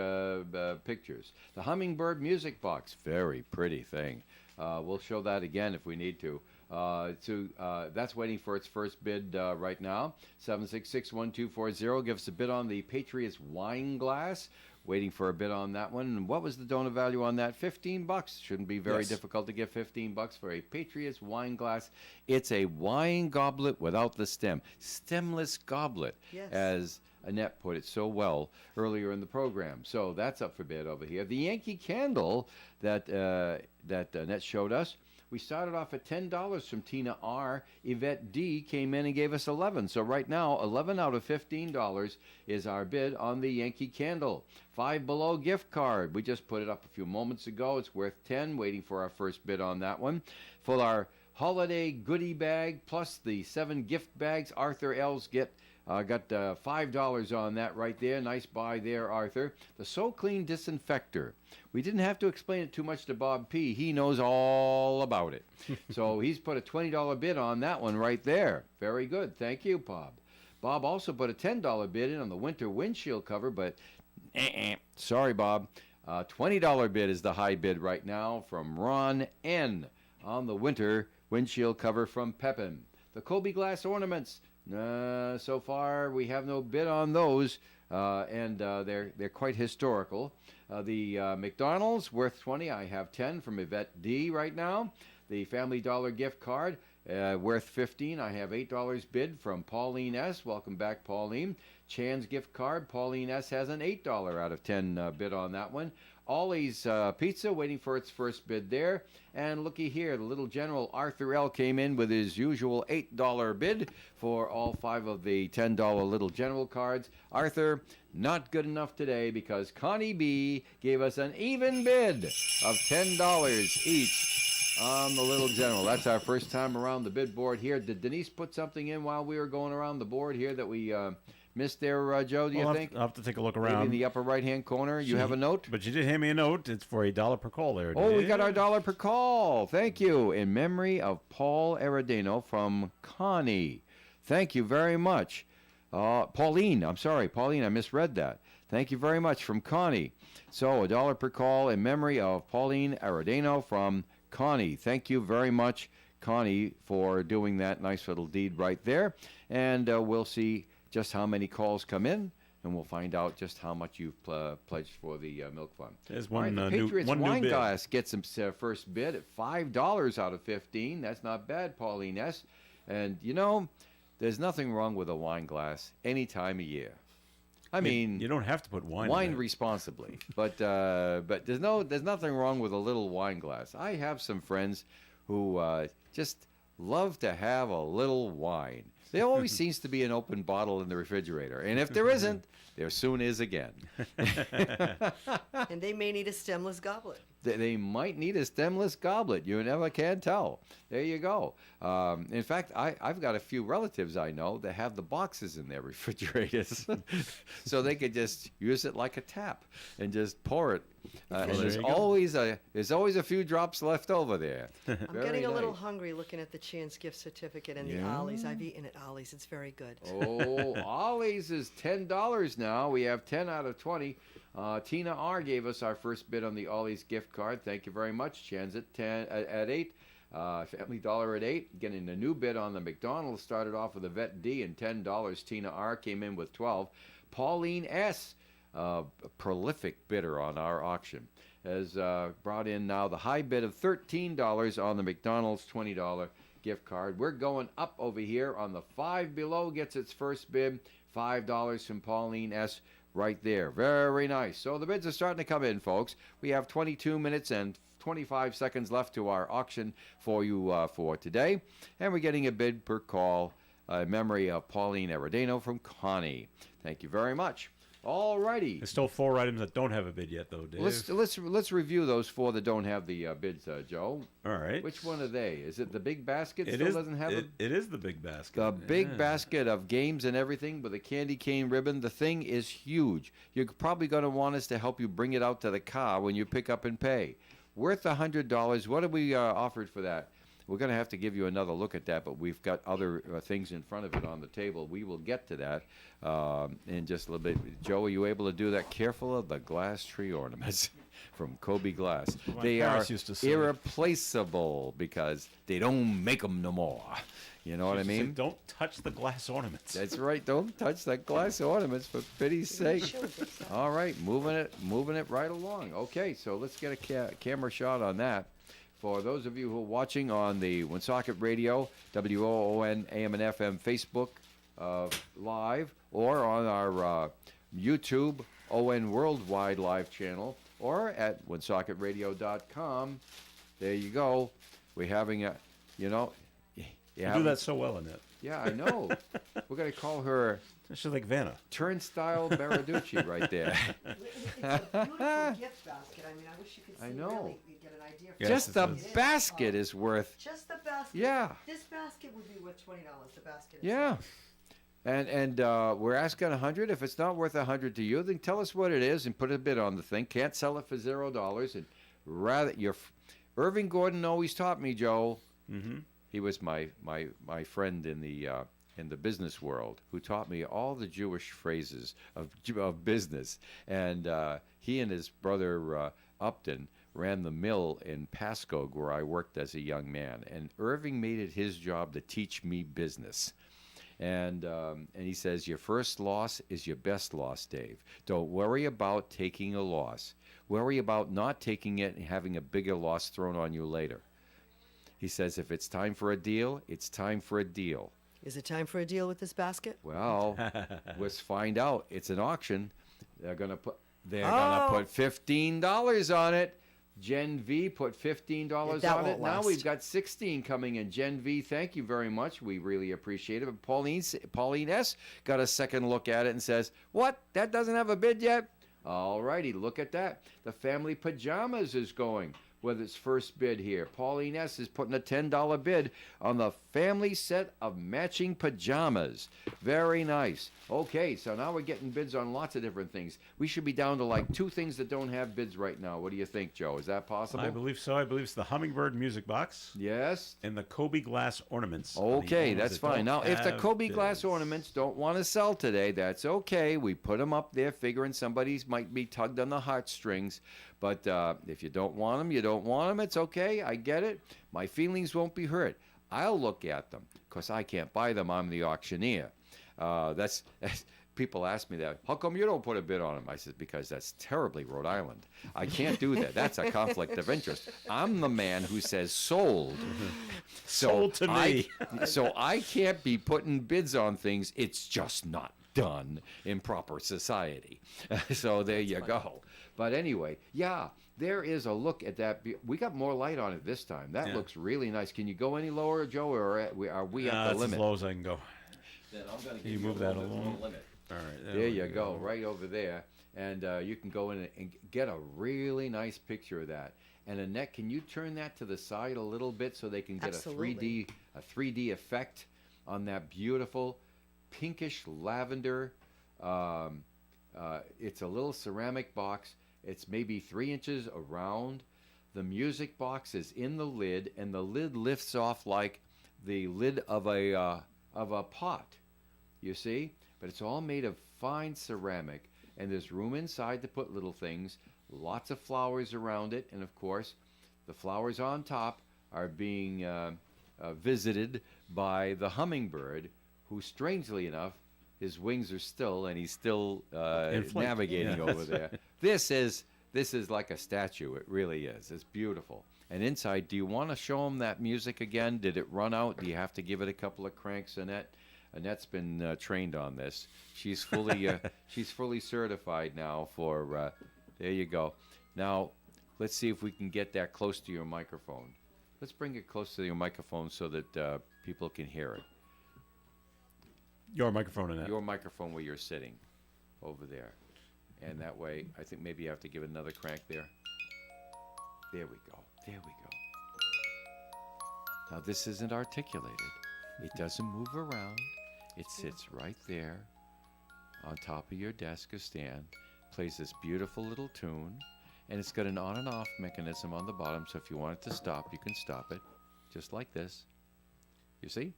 [SPEAKER 1] pictures. The Hummingbird Music Box, very pretty thing. We'll show that again if we need to. That's waiting for its first bid right now. 766-1240. Give us a bid on the Patriots wine glass. Waiting for a bid on that one. And what was the donor value on that? $15. Shouldn't be very difficult to get $15 for a Patriots wine glass. It's a wine goblet without the stem. Stemless goblet, as Annette put it so well earlier in the program. So that's up for bid over here. The Yankee candle that Annette showed us, we started off at $10 from Tina R. Yvette D. came in and gave us $11. So right now, $11 out of $15 is our bid on the Yankee candle. Five Below gift card. We just put it up a few moments ago. It's worth $10. Waiting for our first bid on that one. For our holiday goodie bag plus the 7 gift bags, Arthur L's got $5 on that right there. Nice buy there, Arthur. The So Clean Disinfector. We didn't have to explain it too much to Bob P. He knows all about it. So he's put a $20 bid on that one right there. Very good. Thank you, Bob. Bob also put a $10 bid in on the winter windshield cover, but sorry, Bob. $20 bid is the high bid right now from Ron N. on the winter windshield cover from Pepin. The Kobe glass ornaments. So far, we have no bid on those, and they're quite historical. The McDonald's, worth $20. I have 10 from Yvette D. right now. The Family Dollar gift card, worth $15. I have $8 bid from Pauline S. Welcome back, Pauline. Chan's gift card. Pauline S. has an $8 out of 10 bid on that one. Ollie's Pizza waiting for its first bid there. And looky here, the little General Arthur L. came in with his usual $8 bid for all 5 of the $10 Little General cards. Arthur, not good enough today because Connie B. gave us an even bid of $10 each on the Little General. That's our first time around the bid board here. Did Denise put something in while we were going around the board here that we missed there, Joe, do you think?
[SPEAKER 2] I'll have to take a look
[SPEAKER 1] Maybe
[SPEAKER 2] around.
[SPEAKER 1] in the upper right-hand corner. You have a note?
[SPEAKER 2] But you did hand me a note. It's for $1 per call there.
[SPEAKER 1] Oh, we
[SPEAKER 2] Dave.
[SPEAKER 1] got our $1 per call. Thank you. In memory of Paul Aradino from Connie. Thank you very much. Pauline, I'm sorry. Pauline, I misread that. Thank you very much from Connie. So $1 per call in memory of Pauline Aradino from Connie. Thank you very much, Connie, for doing that nice little deed right there. And we'll see just how many calls come in, and we'll find out just how much you've pledged for the Milk Fund.
[SPEAKER 2] There's
[SPEAKER 1] All right,
[SPEAKER 2] one
[SPEAKER 1] the
[SPEAKER 2] new
[SPEAKER 1] Patriots
[SPEAKER 2] one
[SPEAKER 1] Wine
[SPEAKER 2] new bid.
[SPEAKER 1] Glass gets some first bid at $5 out of 15. That's not bad, Pauline S. And, you know, there's nothing wrong with a wine glass any time of year. I mean,
[SPEAKER 2] You don't have to put wine in
[SPEAKER 1] wine
[SPEAKER 2] there.
[SPEAKER 1] responsibly, but there's nothing wrong with a little wine glass. I have some friends who just love to have a little wine. There always seems to be an open bottle in the refrigerator, and if there isn't, there soon is again.
[SPEAKER 3] And they may need a stemless goblet.
[SPEAKER 1] They might need a stemless goblet. You never can tell. There you go. In fact, I've got a few relatives I know that have the boxes in their refrigerators, so they could just use it like a tap and just pour it. And
[SPEAKER 2] there
[SPEAKER 1] there's
[SPEAKER 2] you go.
[SPEAKER 1] always a few drops left over there.
[SPEAKER 3] I'm
[SPEAKER 1] Very
[SPEAKER 3] getting a little
[SPEAKER 1] nice.
[SPEAKER 3] hungry looking at the Chan's gift certificate and the
[SPEAKER 1] Yeah.
[SPEAKER 3] Ollie's. I've eaten at Ollie's. It's very good.
[SPEAKER 1] Oh, Ollie's is $10 now. We have 10 out of 20. Tina R gave us our first bid on the Ollie's gift card. Thank you very much. Chan's at 10 at 8. Family Dollar at 8. Getting a new bid on the McDonald's. Started off with a Vet D and $10. Tina R came in with 12. Pauline S, a prolific bidder on our auction, has brought in now the high bid of $13 on the McDonald's $20 gift card. We're going up over here on the 5 below. Gets its first bid. $5 from Pauline S. Right there. Very nice. So the bids are starting to come in, folks. We have 22 minutes and 25 seconds left to our auction for you for today. And we're getting a bid per call in memory of Pauline Aradino from Connie. Thank you very much. All righty.
[SPEAKER 2] There's still 4 items that don't have a bid yet, though, Dave.
[SPEAKER 1] Let's review those 4 that don't have the bids, Joe.
[SPEAKER 2] All right.
[SPEAKER 1] Which one are they? Is it the big basket?
[SPEAKER 2] It
[SPEAKER 1] Still
[SPEAKER 2] is,
[SPEAKER 1] doesn't have
[SPEAKER 2] it is the big basket.
[SPEAKER 1] the big
[SPEAKER 2] Yeah.
[SPEAKER 1] basket of games and everything with a candy cane ribbon. The thing is huge. You're probably going to want us to help you bring it out to the car when you pick up and pay. Worth $100. What have we offered for that? We're going to have to give you another look at that, but we've got other things in front of it on the table. We will get to that in just a little bit. Joe, are you able to do that? Careful of the glass tree ornaments from Kobe Glass.
[SPEAKER 2] My
[SPEAKER 1] They are
[SPEAKER 2] parents used to say.
[SPEAKER 1] irreplaceable because they don't make them no more. You know what I
[SPEAKER 2] Used to say,
[SPEAKER 1] mean?
[SPEAKER 2] don't touch the glass ornaments.
[SPEAKER 1] That's right. Don't touch that glass ornaments for pity's sake. All right, moving it right along. Okay, so let's get a camera shot on that. For those of you who are watching on the Woonsocket Radio, WOON AM and FM Facebook live, or on our YouTube ON Worldwide Live channel, or at woonsocketradio.com. There you go. We're having a, you know,
[SPEAKER 2] You do that so well, Annette.
[SPEAKER 1] Yeah, I know. We're going to call her
[SPEAKER 2] She's like Vanna.
[SPEAKER 1] Turnstile Baraducci right there.
[SPEAKER 3] It's a beautiful gift basket. I mean, I wish you could see
[SPEAKER 1] I know.
[SPEAKER 3] really get an idea.
[SPEAKER 2] Yes,
[SPEAKER 1] Just
[SPEAKER 2] it
[SPEAKER 1] the
[SPEAKER 2] is.
[SPEAKER 1] basket is worth,
[SPEAKER 3] Just the basket.
[SPEAKER 1] yeah,
[SPEAKER 3] This basket would be worth $20. The basket.
[SPEAKER 1] yeah.
[SPEAKER 3] itself.
[SPEAKER 1] And we're asking $100. If it's not worth $100 to you, then tell us what it is and put a bid on the thing. Can't sell it for $0. And rather, Irving Gordon always taught me, Joe.
[SPEAKER 2] Mm-hmm.
[SPEAKER 1] He was my friend in the business world who taught me all the Jewish phrases of business. And he and his brother Upton ran the mill in Pascoag where I worked as a young man. And Irving made it his job to teach me business. And he says, your first loss is your best loss, Dave. Don't worry about taking a loss. Worry about not taking it and having a bigger loss thrown on you later. He says, if it's time for a deal, it's time for a deal.
[SPEAKER 3] Is it time for a deal with this basket?
[SPEAKER 1] Well, let's find out. It's an auction. They're gonna put
[SPEAKER 3] Oh.
[SPEAKER 1] $15 on it. Gen V put $15
[SPEAKER 3] that
[SPEAKER 1] on it.
[SPEAKER 3] won't
[SPEAKER 1] Now
[SPEAKER 3] last.
[SPEAKER 1] we've got 16 coming in. Gen V, thank you very much. We really appreciate it. But Pauline S got a second look at it and says, "What? That doesn't have a bid yet?" All righty, look at that. The family pajamas is going with its first bid here. Pauline S is putting a $10 bid on the family set of matching pajamas. Very nice. Okay, so now we're getting bids on lots of different things. We should be down to like 2 things that don't have bids right now. What do you think, Joe? Is that possible?
[SPEAKER 2] I believe so. I believe it's the Hummingbird music box
[SPEAKER 1] Yes.
[SPEAKER 2] and the Kobe glass ornaments. on the
[SPEAKER 1] Okay,
[SPEAKER 2] ones
[SPEAKER 1] that's
[SPEAKER 2] that
[SPEAKER 1] fine.
[SPEAKER 2] don't
[SPEAKER 1] Now, if the
[SPEAKER 2] have
[SPEAKER 1] Kobe glass
[SPEAKER 2] bids.
[SPEAKER 1] ornaments don't want to sell today, that's okay. We put them up there figuring somebody's might be tugged on the heartstrings. But if you don't want them, you don't want them. It's okay. I get it. My feelings won't be hurt. I'll look at them because I can't buy them. I'm the auctioneer. That's people ask me that. How come you don't put a bid on them? I said, because that's terribly Rhode Island. I can't do that. That's a conflict of interest. I'm the man who says sold.
[SPEAKER 2] Sold to me.
[SPEAKER 1] So I can't be putting bids on things. It's just not done in proper society. So there you go. But anyway, yeah, there is a look at that. We got more light on it this time. That
[SPEAKER 2] Yeah.
[SPEAKER 1] looks really nice. Can you go any lower, Joe, or are we at the
[SPEAKER 2] That's
[SPEAKER 1] limit?
[SPEAKER 2] as low as I can go.
[SPEAKER 1] Then I'm going to
[SPEAKER 2] you
[SPEAKER 1] give
[SPEAKER 2] move
[SPEAKER 1] you a
[SPEAKER 2] that
[SPEAKER 1] little bit
[SPEAKER 2] along?
[SPEAKER 1] more limit.
[SPEAKER 2] All right.
[SPEAKER 1] There you go, right over there. And you can go in and get a really nice picture of that. And Annette, can you turn that to the side a little bit so they can get
[SPEAKER 3] Absolutely.
[SPEAKER 1] a 3D effect on that beautiful pinkish lavender? It's a little ceramic box. It's maybe 3 inches around. The music box is in the lid, and the lid lifts off like the lid of a pot. You see? But it's all made of fine ceramic, and there's room inside to put little things, lots of flowers around it, and of course, the flowers on top are being visited by the hummingbird, who, strangely enough, his wings are still, and he's still
[SPEAKER 2] Inflated.
[SPEAKER 1] navigating
[SPEAKER 2] Yeah.
[SPEAKER 1] over there. This is like a statue. It really is. It's beautiful. And inside, do you want to show them that music again? Did it run out? Do you have to give it a couple of cranks, Annette? Annette's been trained on this. She's fully certified now for. There you go. Now, let's see if we can get that close to your microphone. Let's bring it close to your microphone so that people can hear it.
[SPEAKER 2] Your microphone in that.
[SPEAKER 1] Your microphone where you're sitting, over there, and that way, I think maybe you have to give it another crank there. There we go. There we go. Now this isn't articulated. It doesn't move around. It sits right there on top of your desk or stand, plays this beautiful little tune, and it's got an on and off mechanism on the bottom, so if you want it to stop, you can stop it, just like this. You see?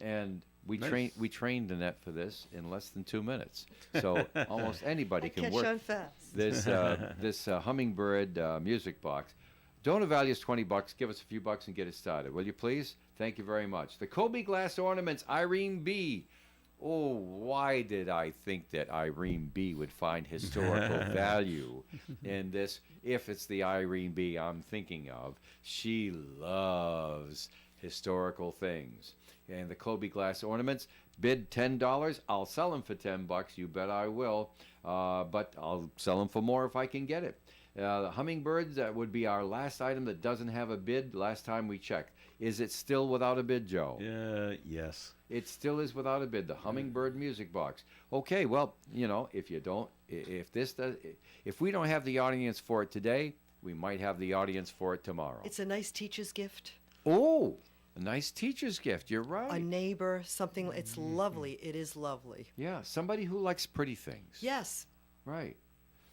[SPEAKER 1] And
[SPEAKER 2] Nice.
[SPEAKER 1] we trained Annette for this in less than 2 minutes. So almost anybody can
[SPEAKER 3] Catch
[SPEAKER 1] work
[SPEAKER 3] on fast.
[SPEAKER 1] this hummingbird music box. Donor value is $20. Give us a few bucks and get it started, will you please? Thank you very much. The Kobe glass ornaments, Irene B. Oh, why did I think that Irene B would find historical value in this? If it's the Irene B I'm thinking of, she loves historical things. And the Kobe glass ornaments, bid $10. I'll sell them for $10. You bet I will. But I'll sell them for more if I can get it. The hummingbirds, that would be our last item that doesn't have a bid. Last time we checked. Is it still without a bid, Joe?
[SPEAKER 2] Yes.
[SPEAKER 1] It still is without a bid. The hummingbird music box. Okay, well, if we don't have the audience for it today, we might have the audience for it tomorrow.
[SPEAKER 3] It's a nice teacher's gift.
[SPEAKER 1] Oh, a nice teacher's gift. You're right.
[SPEAKER 3] A neighbor, something. It's lovely. It is lovely.
[SPEAKER 1] Yeah, somebody who likes pretty things.
[SPEAKER 3] Yes.
[SPEAKER 1] Right.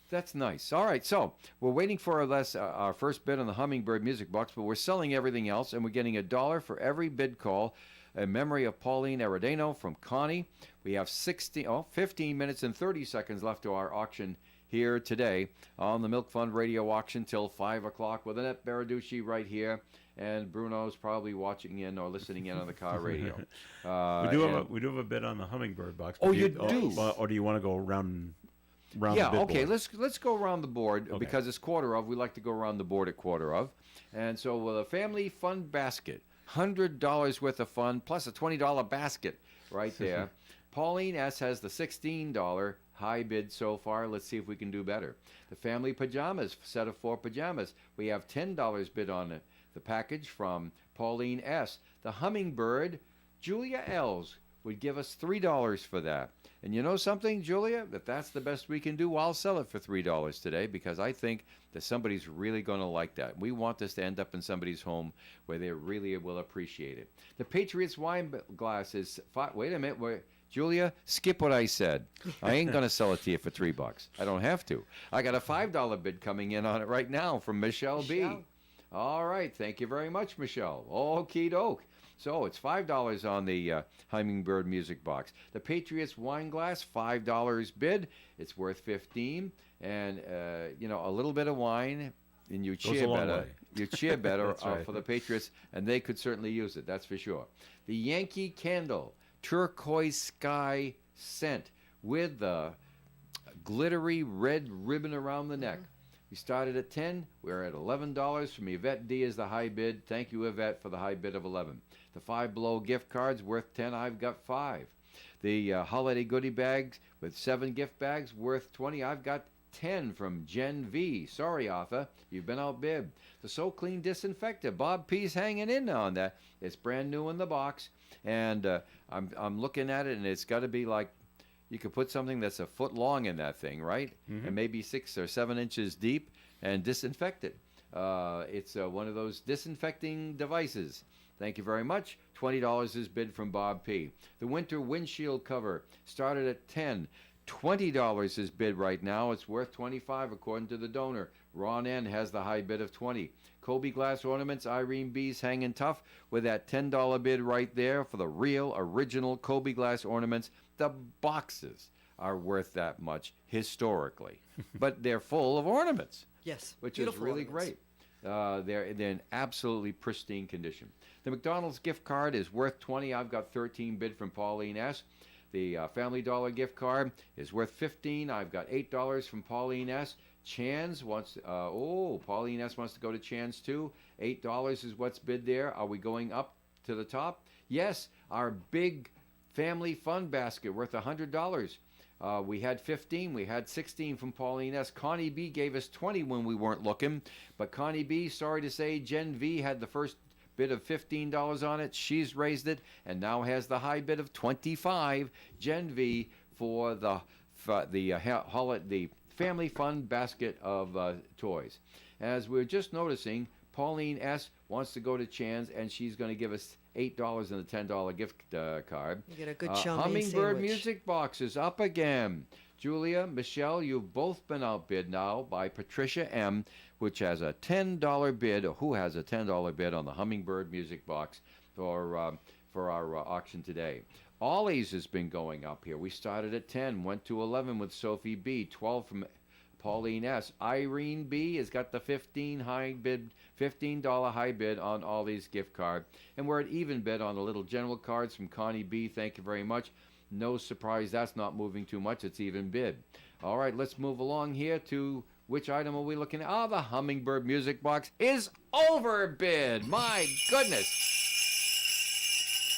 [SPEAKER 1] That's nice. All right, so we're waiting for our first bid on the hummingbird music box, but we're selling everything else, and we're getting $1 for every bid call in memory of Pauline Aredano from Connie. We have 15 minutes and 30 seconds left to our auction here today on the Milk Fund Radio auction till 5 o'clock with Annette Baraducci right here, and Bruno's probably watching in or listening in on the car radio.
[SPEAKER 2] We do have a bid on the hummingbird box.
[SPEAKER 1] Oh,
[SPEAKER 2] but
[SPEAKER 1] you do?
[SPEAKER 2] Or do you want to go around
[SPEAKER 1] Yeah,
[SPEAKER 2] the bid
[SPEAKER 1] okay,
[SPEAKER 2] board?
[SPEAKER 1] let's go around the board
[SPEAKER 2] Okay.
[SPEAKER 1] because it's quarter of. We like to go around the board at quarter of. And so with a family fun basket, $100 worth of fun, plus a $20 basket right there. Pauline S. has the $16 high bid so far. Let's see if we can do better. The family pajamas, set of 4 pajamas. We have $10 bid on it. The package from Pauline S. The hummingbird, Julia L's would give us $3 for that. And you know something, Julia? If that's the best we can do, I'll sell it for $3 today, because I think that somebody's really going to like that. We want this to end up in somebody's home where they really will appreciate it. The Patriots wine glass is wait a minute. Julia, skip what I said. I ain't going to sell it to you for $3. I don't have to. I got a $5 bid coming in on it right now from Michelle B. All right. Thank you very much, Michelle. Okie doke. So it's $5 on the Hummingbird music box. The Patriots wine glass, $5 bid. It's worth $15. And, a little bit of wine, and you cheer better. You cheer better
[SPEAKER 2] right.
[SPEAKER 1] for the Patriots, and they could certainly use it, that's for sure. The Yankee Candle, turquoise sky scent with the glittery red ribbon around the neck. We started at $10. We're at $11 from Yvette D is the high bid. Thank you, Yvette, for the high bid of $11. The Five Below gift cards worth $10. I've got 5. The holiday goodie bags with 7 gift bags worth $20. I've got 10 from Gen V. Sorry, Arthur, you've been outbid. The So Clean Disinfector, Bob P's hanging in on that. It's brand new in the box, and I'm looking at it, and it's got to be like, you could put something that's a foot long in that thing, right? And maybe 6 or 7 inches deep, and disinfect it. It's one of those disinfecting devices. Thank you very much. $20 is bid from Bob P. The winter windshield cover started at $10. $20 is bid right now. It's worth $25 according to the donor. Ron N has the high bid of $20. Kobe glass ornaments, Irene B's hanging tough with that $10 bid right there for the real original Kobe glass ornaments. The boxes are worth that much historically, but they're full of ornaments.
[SPEAKER 3] Yes,
[SPEAKER 1] which is really great. They're in absolutely pristine condition. The McDonald's gift card is worth $20. I've got 13 bid from Pauline S. The Family Dollar gift card is worth $15. I've got $8 from Pauline S. Chan's wants, Pauline S. wants to go to Chan's too. $8 is what's bid there. Are we going up to the top? Yes, our big family fun basket worth $100. We had 15. We had 16 from Pauline S. Connie B. gave us 20 when we weren't looking. But Connie B., sorry to say, Gen V had the first bid of $15 on it. She's raised it and now has the high bid of $25. Gen V for the family fun basket of toys. As we're just noticing, Pauline S. wants to go to Chan's, and she's going to give us $8 in the $10 gift card.
[SPEAKER 3] You get a good chow mein
[SPEAKER 1] Hummingbird
[SPEAKER 3] sandwich.
[SPEAKER 1] music box is up again. Julia, Michelle, you've both been outbid now by Patricia M., which has a $10 bid, or who has a $10 bid on the Hummingbird music box for our auction today. Ollie's has been going up here. We started at 10, went to 11 with Sophie B, 12 from Pauline S. Irene B has got the $15 high bid on Ollie's gift card. And we're at even bid on the little general cards from Connie B. Thank you very much. No surprise, that's not moving too much. It's even bid. All right, let's move along here to which item are we looking at? The Hummingbird music box is overbid. My goodness.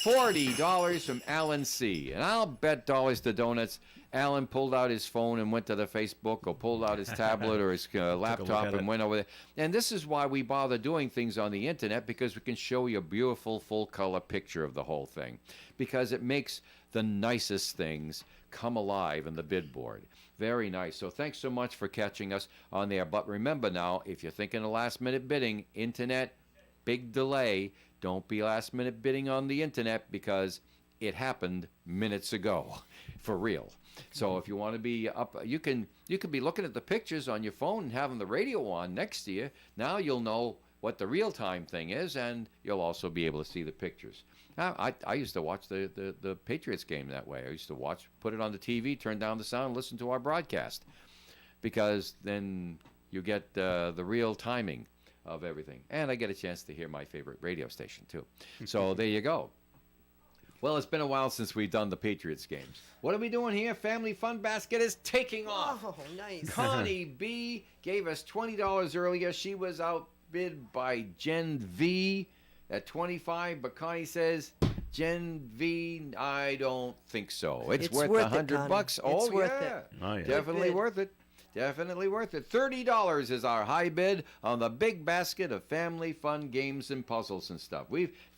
[SPEAKER 1] $40 from Alan C. And I'll bet dollars to donuts Alan pulled out his phone and went to the Facebook, or pulled out his tablet or his laptop and went over there. And this is why we bother doing things on the internet, because we can show you a beautiful full-color picture of the whole thing, because it makes the nicest things come alive in the bid board. Very nice. So thanks so much for catching us on there. But remember now, if you're thinking of last-minute bidding, internet, big delay. Don't be last-minute bidding on the internet, because it happened minutes ago, for real. So if you want to be up, you can be looking at the pictures on your phone and having the radio on next to you. Now you'll know what the real-time thing is, and you'll also be able to see the pictures. I used to watch the Patriots game that way. I used to put it on the TV, turn down the sound, listen to our broadcast, because then you get the real timing of everything. And I get a chance to hear my favorite radio station, too. So there you go. Well, it's been a while since we've done the Patriots games. What are we doing here? Family Fun Basket is taking off.
[SPEAKER 3] Oh, nice.
[SPEAKER 1] Connie B gave us $20 earlier. She was outbid by Gen V. at 25, but Connie says Gen V, I don't think so. It's worth
[SPEAKER 3] worth it,
[SPEAKER 1] $100.
[SPEAKER 3] Connie.
[SPEAKER 1] Oh,
[SPEAKER 3] It's worth
[SPEAKER 1] yeah.
[SPEAKER 3] it.
[SPEAKER 2] Oh, yeah.
[SPEAKER 1] Definitely
[SPEAKER 3] bid.
[SPEAKER 1] worth it. Definitely worth it. $30 is our high bid on the big basket of family fun games and puzzles and stuff.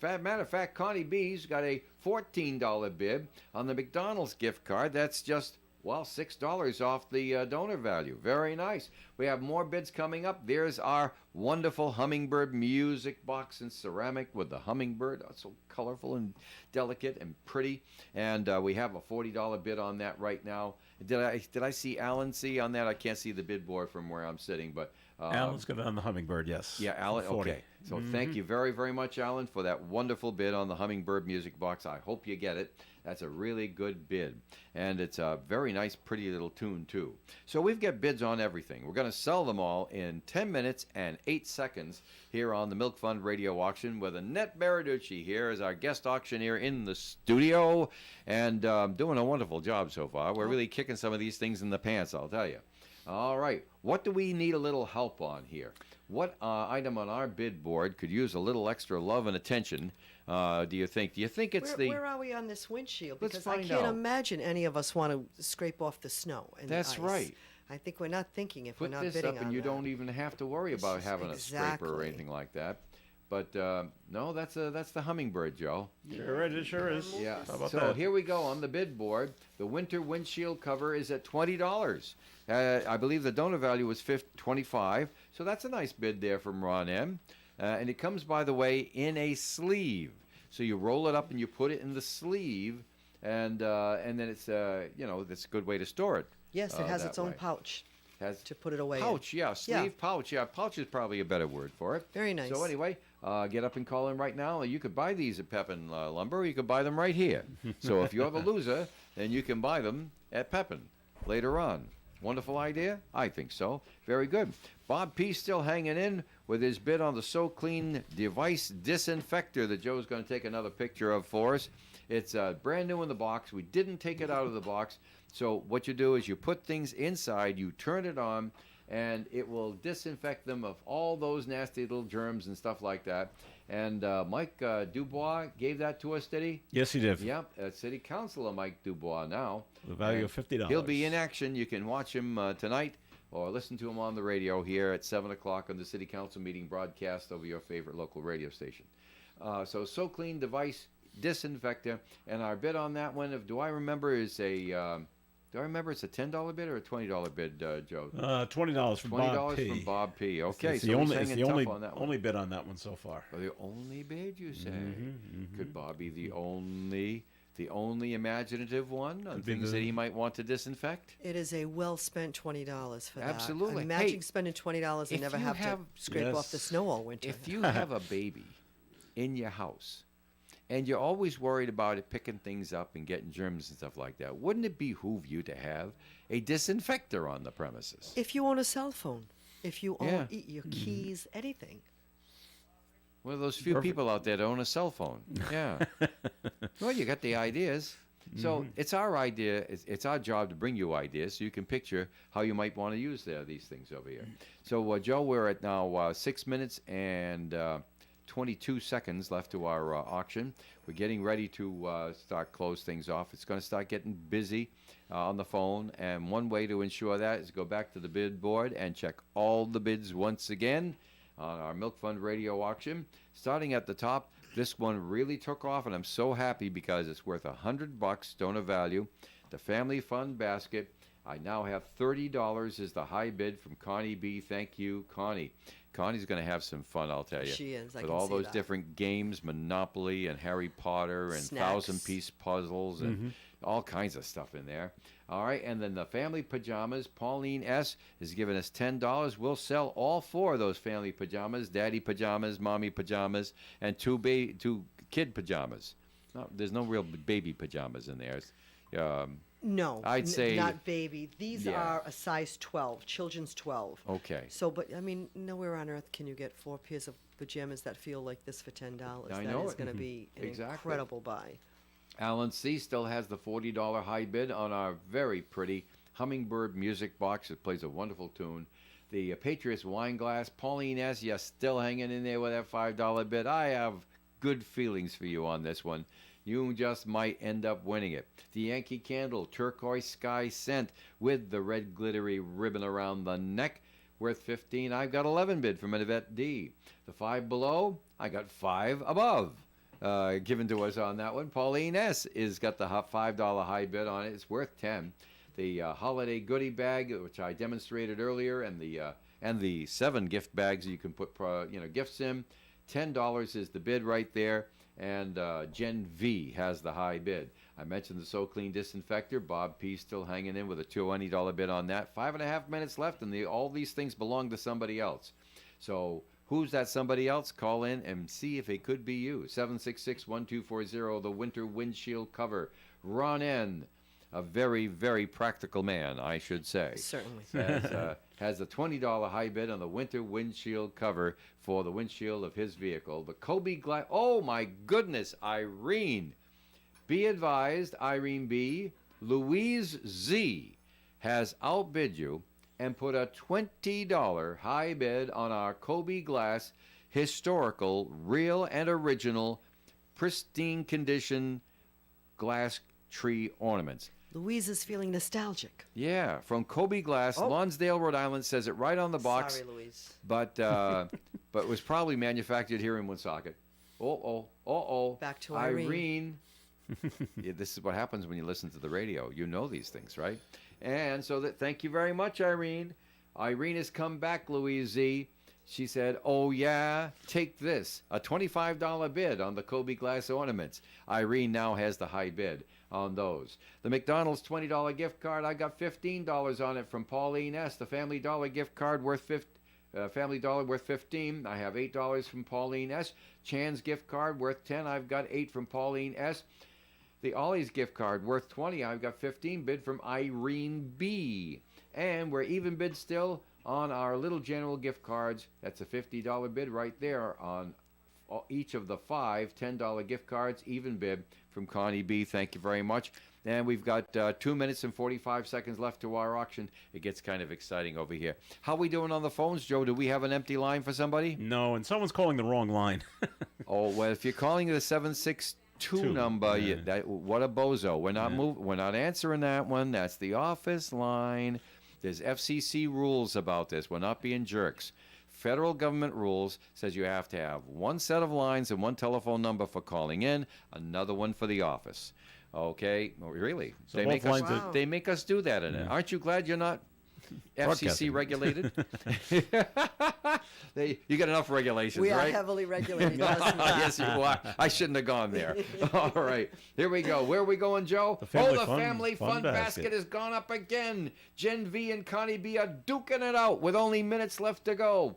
[SPEAKER 1] Matter of fact, Connie B's got a $14 bid on the McDonald's gift card. That's just, well, $6 off the donor value. Very nice. We have more bids coming up. There's our wonderful hummingbird music box in ceramic with the hummingbird. Oh, so colorful and delicate and pretty. And we have a $40 bid on that right now. Did I see Alan C on that? I can't see the bid board from where I'm sitting, but
[SPEAKER 2] Alan's got it on the hummingbird, yes.
[SPEAKER 1] yeah, Alan.
[SPEAKER 2] 40.
[SPEAKER 1] Okay, so thank you very, very much, Alan, for that wonderful bid on the hummingbird music box. I hope you get it. That's a really good bid, and it's a very nice, pretty little tune too. So we've got bids on everything. We're going to sell them all in 10 minutes and 8 seconds here on the Milk Fund Radio Auction with Annette Baraducci here as our guest auctioneer in the studio, and doing a wonderful job so far. We're really kicking some of these things in the pants, I'll tell you. All right, what do we need a little help on here? What item on our bid board could use a little extra love and attention, do you think? Do you think it's
[SPEAKER 3] Where are we on this windshield?
[SPEAKER 1] Let's
[SPEAKER 3] Because I
[SPEAKER 1] find
[SPEAKER 3] can't
[SPEAKER 1] out.
[SPEAKER 3] imagine any of us want to scrape off the snow and the
[SPEAKER 1] That's
[SPEAKER 3] ice.
[SPEAKER 1] right.
[SPEAKER 3] I think we're not thinking if
[SPEAKER 1] Put
[SPEAKER 3] we're not
[SPEAKER 1] this
[SPEAKER 3] bidding
[SPEAKER 1] up and
[SPEAKER 3] on
[SPEAKER 1] you
[SPEAKER 3] that.
[SPEAKER 1] don't even have to worry
[SPEAKER 3] This
[SPEAKER 1] about
[SPEAKER 3] is
[SPEAKER 1] having a scraper or
[SPEAKER 3] exactly.
[SPEAKER 1] anything like that. But no, that's the hummingbird, Joe.
[SPEAKER 2] Sure, it sure is.
[SPEAKER 1] Yeah.
[SPEAKER 2] How about
[SPEAKER 1] So
[SPEAKER 2] that?
[SPEAKER 1] here we go on the bid board. The winter windshield cover is at $20. I believe the donor value was $25. So that's a nice bid there from Ron M. And it comes, by the way, in a sleeve. So you roll it up and you put it in the sleeve, and then it's that's a good way to store it.
[SPEAKER 3] Yes, it has
[SPEAKER 1] that
[SPEAKER 3] its own
[SPEAKER 1] way.
[SPEAKER 3] pouch
[SPEAKER 1] Has
[SPEAKER 3] to put it away in.
[SPEAKER 1] pouch, yeah, sleeve pouch, yeah. Pouch is probably a better word for it.
[SPEAKER 3] Very nice.
[SPEAKER 1] So anyway, get up and call in right now. You could buy these at Pepin Lumber, or you could buy them right here. So if you're the loser, then you can buy them at Pepin later on. Wonderful idea? I think so. Very good. Bob P. still hanging in with his bid on the So Clean device disinfector that Joe's going to take another picture of for us. It's brand new in the box. We didn't take it out of the box. So what you do is you put things inside, you turn it on, and it will disinfect them of all those nasty little germs and stuff like that. And Mike Dubois gave that to us, did he?
[SPEAKER 2] Yes, he did.
[SPEAKER 1] Yep, City Councilor Mike Dubois now.
[SPEAKER 2] The value of $50.
[SPEAKER 1] He'll be in action. You can watch him tonight or listen to him on the radio here at 7 o'clock on the City Council meeting broadcast over your favorite local radio station. So Clean device disinfector. And our bid on that one, do I remember it's a $10 bid or a $20 bid, Joe?
[SPEAKER 2] $20 from Bob
[SPEAKER 1] $20
[SPEAKER 2] P.
[SPEAKER 1] from Bob P. Okay,
[SPEAKER 2] It's
[SPEAKER 1] so
[SPEAKER 2] the
[SPEAKER 1] he's
[SPEAKER 2] only, it's
[SPEAKER 1] hanging
[SPEAKER 2] the
[SPEAKER 1] tough
[SPEAKER 2] only,
[SPEAKER 1] on that one.
[SPEAKER 2] only bid on that one so far.
[SPEAKER 1] Oh, the only bid, you say?
[SPEAKER 2] Mm-hmm,
[SPEAKER 1] Could Bob be the only imaginative one on
[SPEAKER 2] Could be
[SPEAKER 1] things
[SPEAKER 2] the-
[SPEAKER 1] that he might want to disinfect?
[SPEAKER 3] It is a well-spent $20 for that.
[SPEAKER 1] Absolutely.
[SPEAKER 3] Imagine
[SPEAKER 1] Hey,
[SPEAKER 3] spending $20
[SPEAKER 1] if
[SPEAKER 3] and never
[SPEAKER 1] you
[SPEAKER 3] have
[SPEAKER 1] have-
[SPEAKER 3] to scrape off the
[SPEAKER 2] Yes.
[SPEAKER 3] snow all winter.
[SPEAKER 1] If you have a baby in your house and you're always worried about it picking things up and getting germs and stuff like that, wouldn't it behoove you to have a disinfector on the premises?
[SPEAKER 3] If you own a cell phone, if you own
[SPEAKER 1] Yeah.
[SPEAKER 3] your keys, anything.
[SPEAKER 1] One of those few
[SPEAKER 2] Perfect.
[SPEAKER 1] people out there that own a cell phone. Yeah. Well, you got the ideas. So it's our idea. It's our job to bring you ideas so you can picture how you might want to use these things over here. So, Joe, we're at now 6 minutes and 22 seconds left to our auction. We're getting ready to close things off. It's going to start getting busy on the phone, and one way to ensure that is go back to the bid board and check all the bids once again on our Milk Fund Radio auction. Starting at the top, this one really took off, and I'm so happy because it's worth $100 donor value. The Family Fund basket. I now have $30 is the high bid from Connie B. Thank you, Connie. Connie's going to have some fun, I'll tell you.
[SPEAKER 3] She is, I
[SPEAKER 1] With
[SPEAKER 3] can
[SPEAKER 1] all
[SPEAKER 3] see
[SPEAKER 1] those
[SPEAKER 3] that.
[SPEAKER 1] different games, Monopoly and Harry Potter and
[SPEAKER 3] Snacks.
[SPEAKER 1] 1,000-piece puzzles and all kinds of stuff in there. All right, and then the family pajamas. Pauline S. is giving us $10. We'll sell all four of those family pajamas: daddy pajamas, mommy pajamas, and two kid pajamas. No, there's no real baby pajamas in there.
[SPEAKER 3] No,
[SPEAKER 1] I'd say-
[SPEAKER 3] not baby. These
[SPEAKER 1] Yeah.
[SPEAKER 3] are a size 12, children's 12.
[SPEAKER 1] Okay.
[SPEAKER 3] So, but I mean, nowhere on earth can you get 4 pairs of pajamas that feel like this for $10.
[SPEAKER 1] I
[SPEAKER 3] That
[SPEAKER 1] know
[SPEAKER 3] is
[SPEAKER 1] it.
[SPEAKER 3] going to be an
[SPEAKER 1] Exactly.
[SPEAKER 3] incredible buy.
[SPEAKER 1] Alan C. still has the $40 high bid on our very pretty Hummingbird music box. It plays a wonderful tune. The Patriots wine glass. Pauline S. You're still hanging in there with that $5 bid. I have good feelings for you on this one. You just might end up winning it. The Yankee Candle Turquoise Sky Scent with the red glittery ribbon around the neck, worth 15. I've got 11 bid from Yvette D. The Five Below, I got 5 above. Given to us on that one. Pauline S. is got the $5 high bid on it. It's worth 10. The holiday goodie bag, which I demonstrated earlier, and the 7 gift bags you can put gifts in. $10 is the bid right there. And Gen V has the high bid. I mentioned the So Clean Disinfector. Bob P. still hanging in with a $20 bid on that. 5.5 minutes left, and all these things belong to somebody else. So who's that somebody else? Call in and see if it could be you. 766-1240, the winter windshield cover. Ron N., a very, very practical man, I should say.
[SPEAKER 3] Certainly.
[SPEAKER 1] Has a $20 high bid on the winter windshield cover for the windshield of his vehicle. The Kobe Glass. Oh, my goodness, Irene. Be advised, Irene B., Louise Z. has outbid you and put a $20 high bid on our Kobe Glass historical, real and original, pristine condition glass tree ornaments.
[SPEAKER 3] Louise is feeling nostalgic.
[SPEAKER 1] Yeah, from Kobe Glass, Lonsdale, Rhode Island, says it right on the box.
[SPEAKER 3] Sorry, Louise.
[SPEAKER 1] But it was probably manufactured here in Woonsocket.
[SPEAKER 3] Back to Irene.
[SPEAKER 1] Yeah, this is what happens when you listen to the radio. You know these things, right? And so thank you very much, Irene. Irene has come back, Louise Z. She said, oh, yeah, take this. A $25 bid on the Kobe Glass ornaments. Irene now has the high bid on those. The McDonald's $20 gift card, I got $15 on it from Pauline S. The Family Dollar gift card worth Family Dollar worth 15. I have $8 from Pauline S. Chan's gift card worth 10. I've got 8 from Pauline S. The Ollie's gift card worth 20. I've got 15 bid from Irene B. And we're even bid still on our Little General gift cards. That's a $50 bid right there on each of the 5 $10 gift cards. Even bid from Connie B. Thank you very much. And we've got 2 minutes and 45 seconds left to our auction. It gets kind of exciting over here. How we doing on the phones, Joe? Do we have an empty line for somebody?
[SPEAKER 2] No, and someone's calling the wrong line.
[SPEAKER 1] Oh, well, if you're calling the 762 number,
[SPEAKER 2] yeah.
[SPEAKER 1] What a bozo. We're not we're not answering that one. That's the office line. There's FCC rules about this. We're not being jerks. Federal government rules says you have to have one set of lines and one telephone number for calling in, another one for the office. Okay? Well, really?
[SPEAKER 2] So both lines
[SPEAKER 1] they make us do that in it. Aren't you glad you're not FCC regulated? You got enough regulations,
[SPEAKER 3] We
[SPEAKER 1] right?
[SPEAKER 3] are heavily regulated. Listen to that.
[SPEAKER 1] Yes, you are. I shouldn't have gone there. All right. Here we go. Where are we going, Joe?
[SPEAKER 2] The family
[SPEAKER 1] Family Fun Basket has gone up again. Gen V and Connie B are duking it out with only minutes left to go.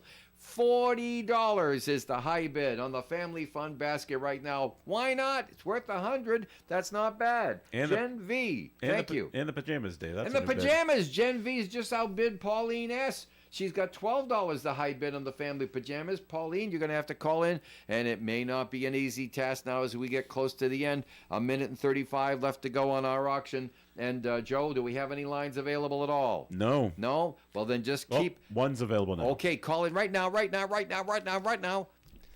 [SPEAKER 1] $40 is the high bid on the Family Fun Basket right now. Why not? It's worth $100. That's not bad.
[SPEAKER 2] And
[SPEAKER 1] Gen V. Thank you.
[SPEAKER 2] And the pajamas, Dave. That's
[SPEAKER 1] And the
[SPEAKER 2] a bid.
[SPEAKER 1] pajamas. Gen V's just outbid Pauline S. She's got $12 the high bid on the family pajamas. Pauline, you're going to have to call in, and it may not be an easy task now as we get close to the end. 1 minute and 35 left to go on our auction. And, Joe, do we have any lines available at all?
[SPEAKER 2] No.
[SPEAKER 1] No? Well, then just keep...
[SPEAKER 2] One's available now.
[SPEAKER 1] Okay, call in right now.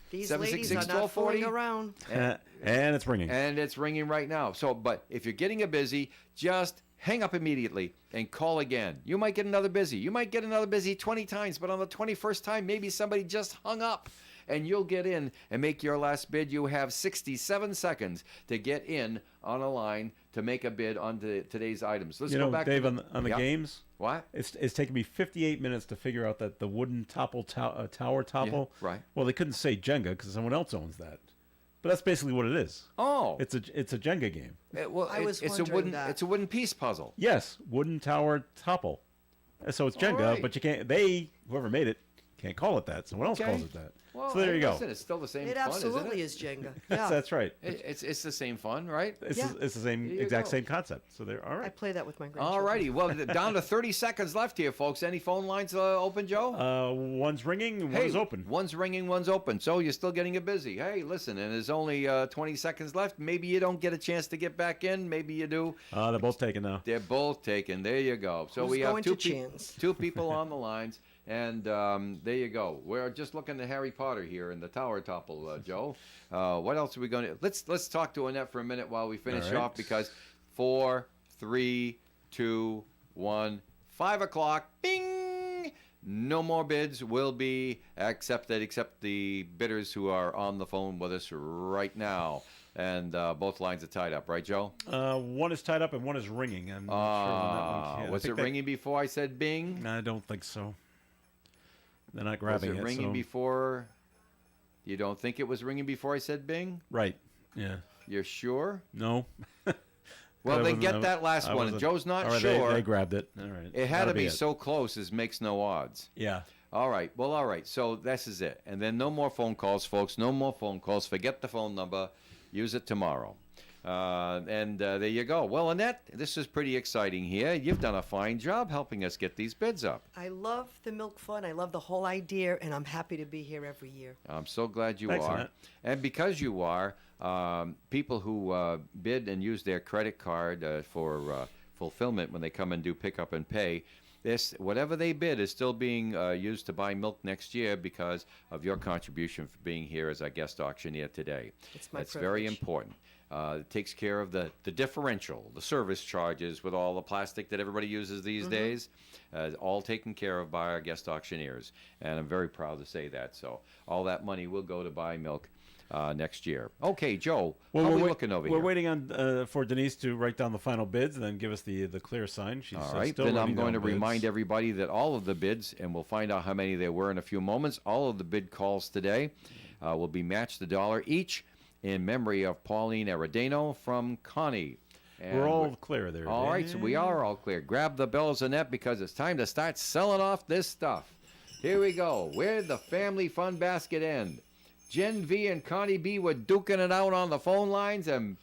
[SPEAKER 3] These
[SPEAKER 1] 766-1240.
[SPEAKER 3] ladies are not fooling around.
[SPEAKER 2] And it's ringing.
[SPEAKER 1] And it's ringing right now. So, but if you're getting a busy, just hang up immediately and call again. You might get another busy. You might get another busy 20 times, but on the 21st time, maybe somebody just hung up. And you'll get in and make your last bid. You have 67 seconds to get in on a line to make a bid on today's items. Let's go back
[SPEAKER 2] Dave,
[SPEAKER 1] to
[SPEAKER 2] on the games.
[SPEAKER 1] What?
[SPEAKER 2] It's taken me 58 minutes to figure out that the wooden tower topple.
[SPEAKER 1] Yeah, right.
[SPEAKER 2] Well, they couldn't say Jenga because someone else owns that. But that's basically what it is.
[SPEAKER 1] Oh,
[SPEAKER 2] It's a Jenga game.
[SPEAKER 1] It's a wooden.
[SPEAKER 3] that.
[SPEAKER 1] It's a wooden piece puzzle.
[SPEAKER 2] Yes, wooden tower topple. So it's Jenga,
[SPEAKER 1] right.
[SPEAKER 2] but you can't. Whoever made it can't call it that. Someone else
[SPEAKER 1] Okay.
[SPEAKER 2] calls it that.
[SPEAKER 1] Well,
[SPEAKER 2] so there you go.
[SPEAKER 1] Listen, it's still the same
[SPEAKER 3] It
[SPEAKER 1] fun,
[SPEAKER 3] absolutely
[SPEAKER 1] isn't it?
[SPEAKER 3] is Jenga. Yeah.
[SPEAKER 2] That's right.
[SPEAKER 1] It's the same fun, right?
[SPEAKER 2] It's
[SPEAKER 3] Yeah.
[SPEAKER 2] the same
[SPEAKER 1] There you
[SPEAKER 2] exact
[SPEAKER 1] go.
[SPEAKER 2] same concept. So they're all
[SPEAKER 3] I
[SPEAKER 2] right.
[SPEAKER 3] play that with my grandchildren.
[SPEAKER 1] All righty. Well, down to 30 seconds left here, folks. Any phone lines open, Joe?
[SPEAKER 2] One's ringing, and one's open.
[SPEAKER 1] One's ringing, one's open. So you're still getting it busy. Hey, listen, and there's only 20 seconds left. Maybe you don't get a chance to get back in. Maybe you do.
[SPEAKER 2] They're both taken now.
[SPEAKER 1] They're both taken. There you go. So
[SPEAKER 3] Who's
[SPEAKER 1] we have
[SPEAKER 3] going to Chan's?
[SPEAKER 1] two people on the lines. And there you go. We're just looking at Harry Potter here in the tower topple, Joe. What else are we going to... Let's talk to Annette for a minute while we finish
[SPEAKER 2] All right.
[SPEAKER 1] off, because 4, 3, 2, 1, 5 o'clock, bing! No more bids will be accepted except the bidders who are on the phone with us right now. And both lines are tied up, right, Joe?
[SPEAKER 2] One is tied up and one is ringing. I'm not sure when that one can.
[SPEAKER 1] Was it ringing before I said bing?
[SPEAKER 2] I don't think so. They're not
[SPEAKER 1] Was
[SPEAKER 2] grabbing
[SPEAKER 1] it ringing
[SPEAKER 2] so-
[SPEAKER 1] before? You don't think it was ringing before I said bing?
[SPEAKER 2] Right. Yeah.
[SPEAKER 1] You're sure?
[SPEAKER 2] No.
[SPEAKER 1] Well,
[SPEAKER 2] I
[SPEAKER 1] then
[SPEAKER 2] wasn't-
[SPEAKER 1] get that last
[SPEAKER 2] I
[SPEAKER 1] one.
[SPEAKER 2] wasn't-
[SPEAKER 1] Joe's not
[SPEAKER 2] all right,
[SPEAKER 1] sure.
[SPEAKER 2] They grabbed it. All right.
[SPEAKER 1] It had
[SPEAKER 2] That'll
[SPEAKER 1] to be
[SPEAKER 2] it.
[SPEAKER 1] so close as makes no odds.
[SPEAKER 2] Yeah.
[SPEAKER 1] All right. Well, all right. So this is it. And then no more phone calls, folks. No more phone calls. Forget the phone number. Use it tomorrow. There you go. Well, Annette, this is pretty exciting here. You've done a fine job helping us get these bids up.
[SPEAKER 3] I love the Milk Fun. I love the whole idea, and I'm happy to be here every year.
[SPEAKER 1] I'm so glad you
[SPEAKER 2] Thanks,
[SPEAKER 1] are.
[SPEAKER 2] Annette.
[SPEAKER 1] And because you are, people who bid and use their credit card for fulfillment when they come and do pick up and pay, this whatever they bid is still being used to buy milk next year because of your contribution for being here as our guest auctioneer today.
[SPEAKER 3] It's my
[SPEAKER 1] That's very
[SPEAKER 3] privilege.
[SPEAKER 1] important. It takes care of the differential, the service charges with all the plastic that everybody uses these days, all taken care of by our guest auctioneers. And I'm very proud to say that. So all that money will go to buy milk next year. Okay, Joe, how are we looking over
[SPEAKER 2] We're
[SPEAKER 1] here?
[SPEAKER 2] waiting on for Denise to write down the final bids and then give us the clear sign. She's
[SPEAKER 1] All right,
[SPEAKER 2] still
[SPEAKER 1] then I'm
[SPEAKER 2] writing
[SPEAKER 1] going to
[SPEAKER 2] down bids.
[SPEAKER 1] remind everybody that all of the bids, and we'll find out how many there were in a few moments, all of the bid calls today will be matched $1 each in memory of Pauline Aradano from Connie. And
[SPEAKER 2] We're all clear there.
[SPEAKER 1] all right, so we are all clear. Grab the bells, Annette, because it's time to start selling off this stuff. Here we go. Where'd the family fun basket end? Jen V and Connie B were duking it out on the phone lines, and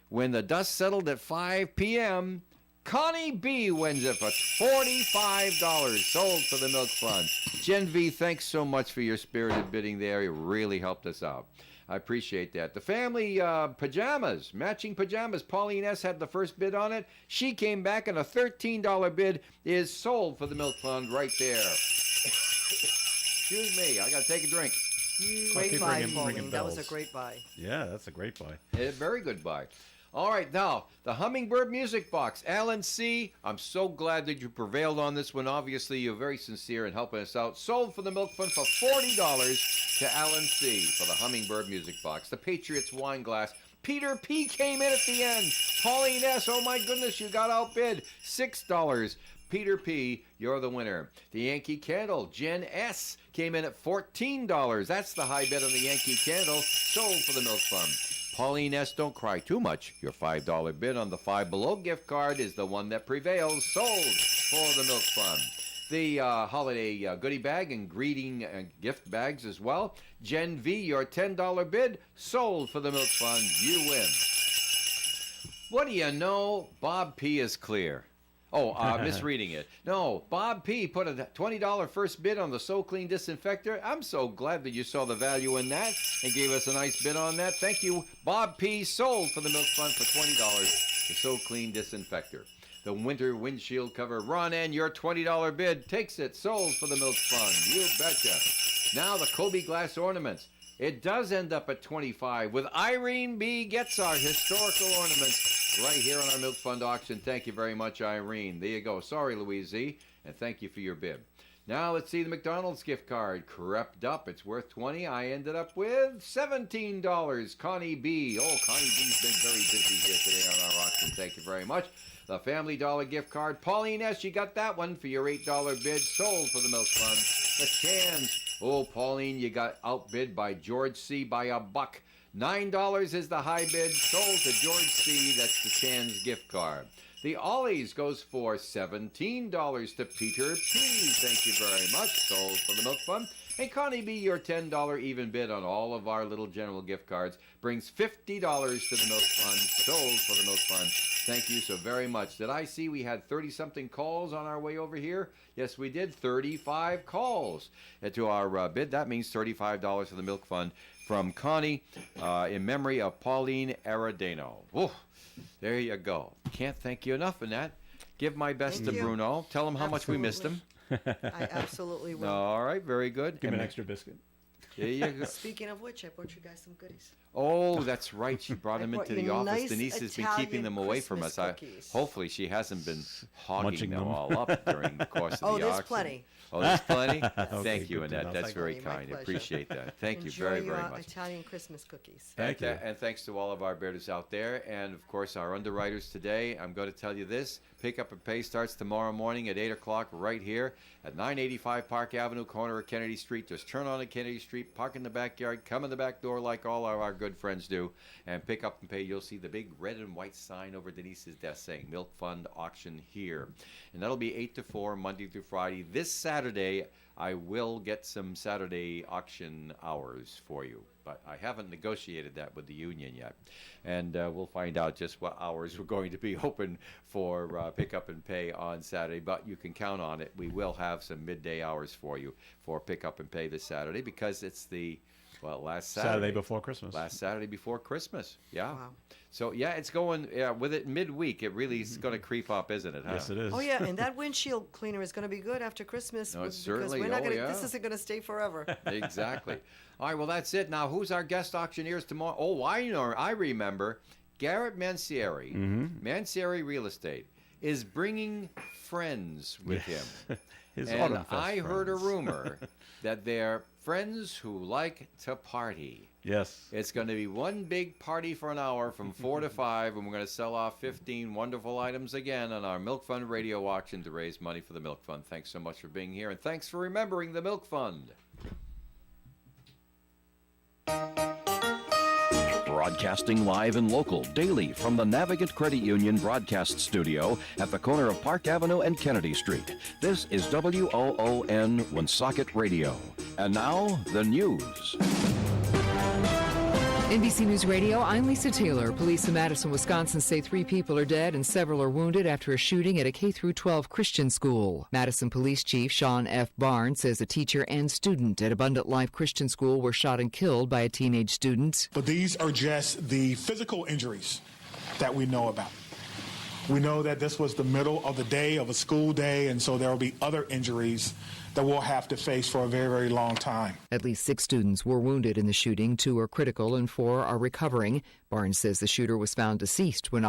[SPEAKER 1] when the dust settled at 5 p.m., Connie B wins it for $45 sold for the Milk Fund. Jen V, thanks so much for your spirited bidding there. You really helped us out. I appreciate that. The family pajamas, matching pajamas. Pauline S. had the first bid on it. She came back, and a $13 bid is sold for the Milk Fund right there. Excuse me, I got to take a drink.
[SPEAKER 3] Great
[SPEAKER 2] keep
[SPEAKER 3] buy,
[SPEAKER 2] ringing
[SPEAKER 3] Pauline. That was a
[SPEAKER 2] bells.
[SPEAKER 3] great buy.
[SPEAKER 2] Yeah, that's a great buy.
[SPEAKER 1] Very good buy. All right, now, the Hummingbird Music Box. Alan C., I'm so glad that you prevailed on this one. Obviously, you're very sincere in helping us out. Sold for the Milk Fund for $40 to Alan C. for the Hummingbird Music Box. The Patriots wine glass. Peter P. came in at the end. Pauline S., oh my goodness, you got outbid. $6. Peter P., you're the winner. The Yankee Candle, Jen S., came in at $14. That's the high bid on the Yankee Candle. Sold for the Milk Fund. Pauline S., don't cry too much. Your $5 bid on the Five Below gift card is the one that prevails. Sold for the Milk Fund. The holiday goodie bag and greeting gift bags as well. Jen V., your $10 bid. Sold for the Milk Fund. You win. What do you know? Bob P. is clear. Oh, misreading it. No, Bob P. put a $20 first bid on the So Clean Disinfector. I'm so glad that you saw the value in that and gave us a nice bid on that. Thank you, Bob P. Sold for the Milk Fund for $20. The So Clean Disinfector. The winter windshield cover. Ron N., your $20 bid takes it. Sold for the Milk Fund. You betcha. Now the Kobe glass ornaments. It does end up at $25 with Irene B. gets our historical ornaments right here on our Milk Fund auction. Thank you very much, Irene. There you go. Sorry, Louise Z., and thank you for your bid. Now let's see the McDonald's gift card. Crept up. It's worth $20. I ended up with $17. Connie B. Oh, Connie B's been very busy here today on our auction. Thank you very much. The Family Dollar gift card. Pauline S., you got that one for your $8 bid. Sold for the Milk Fund. The Chans. Oh, Pauline, you got outbid by George C. by $1. $9 is the high bid. Sold to George C. That's the Chan's gift card. The Ollie's goes for $17 to Peter P. Thank you very much. Sold for the Milk Fund. And Connie B., your $10 even bid on all of our little general gift cards brings $50 to the Milk Fund. Sold for the Milk Fund. Thank you so very much. Did I see we had 30-something calls on our way over here? Yes, we did. 35 calls to our bid. That means $35 for the Milk Fund from Connie in memory of Pauline Aradano. Woo, there you go. Can't thank you enough for that. Give my best
[SPEAKER 3] Thank
[SPEAKER 1] to
[SPEAKER 3] you.
[SPEAKER 1] Bruno. Tell him how much we missed him.
[SPEAKER 3] I absolutely will.
[SPEAKER 1] All right, very good.
[SPEAKER 2] Give me
[SPEAKER 1] And
[SPEAKER 2] an extra biscuit.
[SPEAKER 1] There you go.
[SPEAKER 3] Speaking of which, I brought you guys some goodies.
[SPEAKER 1] Oh, that's right. She brought them
[SPEAKER 3] brought
[SPEAKER 1] into
[SPEAKER 3] you
[SPEAKER 1] the office.
[SPEAKER 3] nice
[SPEAKER 1] Denise has been keeping them
[SPEAKER 3] Italian
[SPEAKER 1] away from
[SPEAKER 3] Christmas
[SPEAKER 1] us.
[SPEAKER 3] cookies.
[SPEAKER 1] Hopefully, she hasn't been hogging
[SPEAKER 2] Munching
[SPEAKER 1] them
[SPEAKER 2] them.
[SPEAKER 1] all up during the course of the
[SPEAKER 3] Oh,
[SPEAKER 1] auction.
[SPEAKER 3] there's plenty.
[SPEAKER 1] Oh, there's plenty?
[SPEAKER 2] Okay,
[SPEAKER 1] Thank you,
[SPEAKER 2] good to
[SPEAKER 1] Annette.
[SPEAKER 2] know.
[SPEAKER 1] That's
[SPEAKER 2] Thank
[SPEAKER 1] very
[SPEAKER 3] you. My
[SPEAKER 1] kind.
[SPEAKER 3] pleasure.
[SPEAKER 1] Appreciate that. Thank you
[SPEAKER 3] Enjoy
[SPEAKER 1] very,
[SPEAKER 3] your
[SPEAKER 1] very much.
[SPEAKER 3] Italian Christmas cookies.
[SPEAKER 2] Thank you.
[SPEAKER 1] And thanks to all of our bidders out there. And, of course, our underwriters today. I'm going to tell you this. Pick Up and Pay starts tomorrow morning at 8 o'clock right here at 985 Park Avenue, corner of Kennedy Street. Just turn on to Kennedy Street, park in the backyard, come in the back door like all of our good friends do, and Pick Up and Pay. You'll see the big red and white sign over Denise's desk saying Milk Fund Auction here. And that'll be 8 to 4, Monday through Friday. This Saturday, I will get some Saturday auction hours for you, but I haven't negotiated that with the union yet. And we'll find out just what hours we're going to be open for Pick Up and Pay on Saturday, but you can count on it. We will have some midday hours for you for Pick Up and Pay this Saturday because it's the, last Saturday
[SPEAKER 2] before Christmas.
[SPEAKER 1] Last Saturday before Christmas, yeah.
[SPEAKER 3] Wow.
[SPEAKER 1] So, yeah, it's going, with it midweek, it really is going to creep up, isn't it? Huh?
[SPEAKER 2] Yes, it is.
[SPEAKER 3] Oh yeah, and that windshield cleaner is going to be good after Christmas
[SPEAKER 1] No,
[SPEAKER 3] because
[SPEAKER 1] certainly.
[SPEAKER 3] we're not
[SPEAKER 1] Oh,
[SPEAKER 3] going to.
[SPEAKER 1] yeah.
[SPEAKER 3] This isn't going to stay forever.
[SPEAKER 1] Exactly. All right, well, that's it. Now, who's our guest auctioneers tomorrow? Oh, I remember. Garrett Mansieri, Mansieri Real Estate, is bringing friends with him.
[SPEAKER 2] His
[SPEAKER 1] And
[SPEAKER 2] Autumn Fest
[SPEAKER 1] I heard a
[SPEAKER 2] friends.
[SPEAKER 1] rumor that they're friends who like to party.
[SPEAKER 2] Yes.
[SPEAKER 1] It's going to be one big party for an hour from 4 to 5, and we're going to sell off 15 wonderful items again on our Milk Fund radio auction to raise money for the Milk Fund. Thanks so much for being here, and thanks for remembering the Milk Fund.
[SPEAKER 5] Broadcasting live and local daily from the Navigant Credit Union broadcast studio at the corner of Park Avenue and Kennedy Street. This is WOON Woonsocket Radio. And now, the news.
[SPEAKER 6] NBC News Radio, I'm Lisa Taylor. Police in Madison, Wisconsin say 3 people are dead and several are wounded after a shooting at a K-12 Christian school. Madison Police Chief Sean F. Barnes says a teacher and student at Abundant Life Christian School were shot and killed by a teenage student.
[SPEAKER 7] But these are just the physical injuries that we know about. We know that this was the middle of the day of a school day, and so there will be other injuries that we'll have to face for a very, very long time.
[SPEAKER 6] At least 6 students were wounded in the shooting. 2 are critical and 4 are recovering. Barnes says the shooter was found deceased when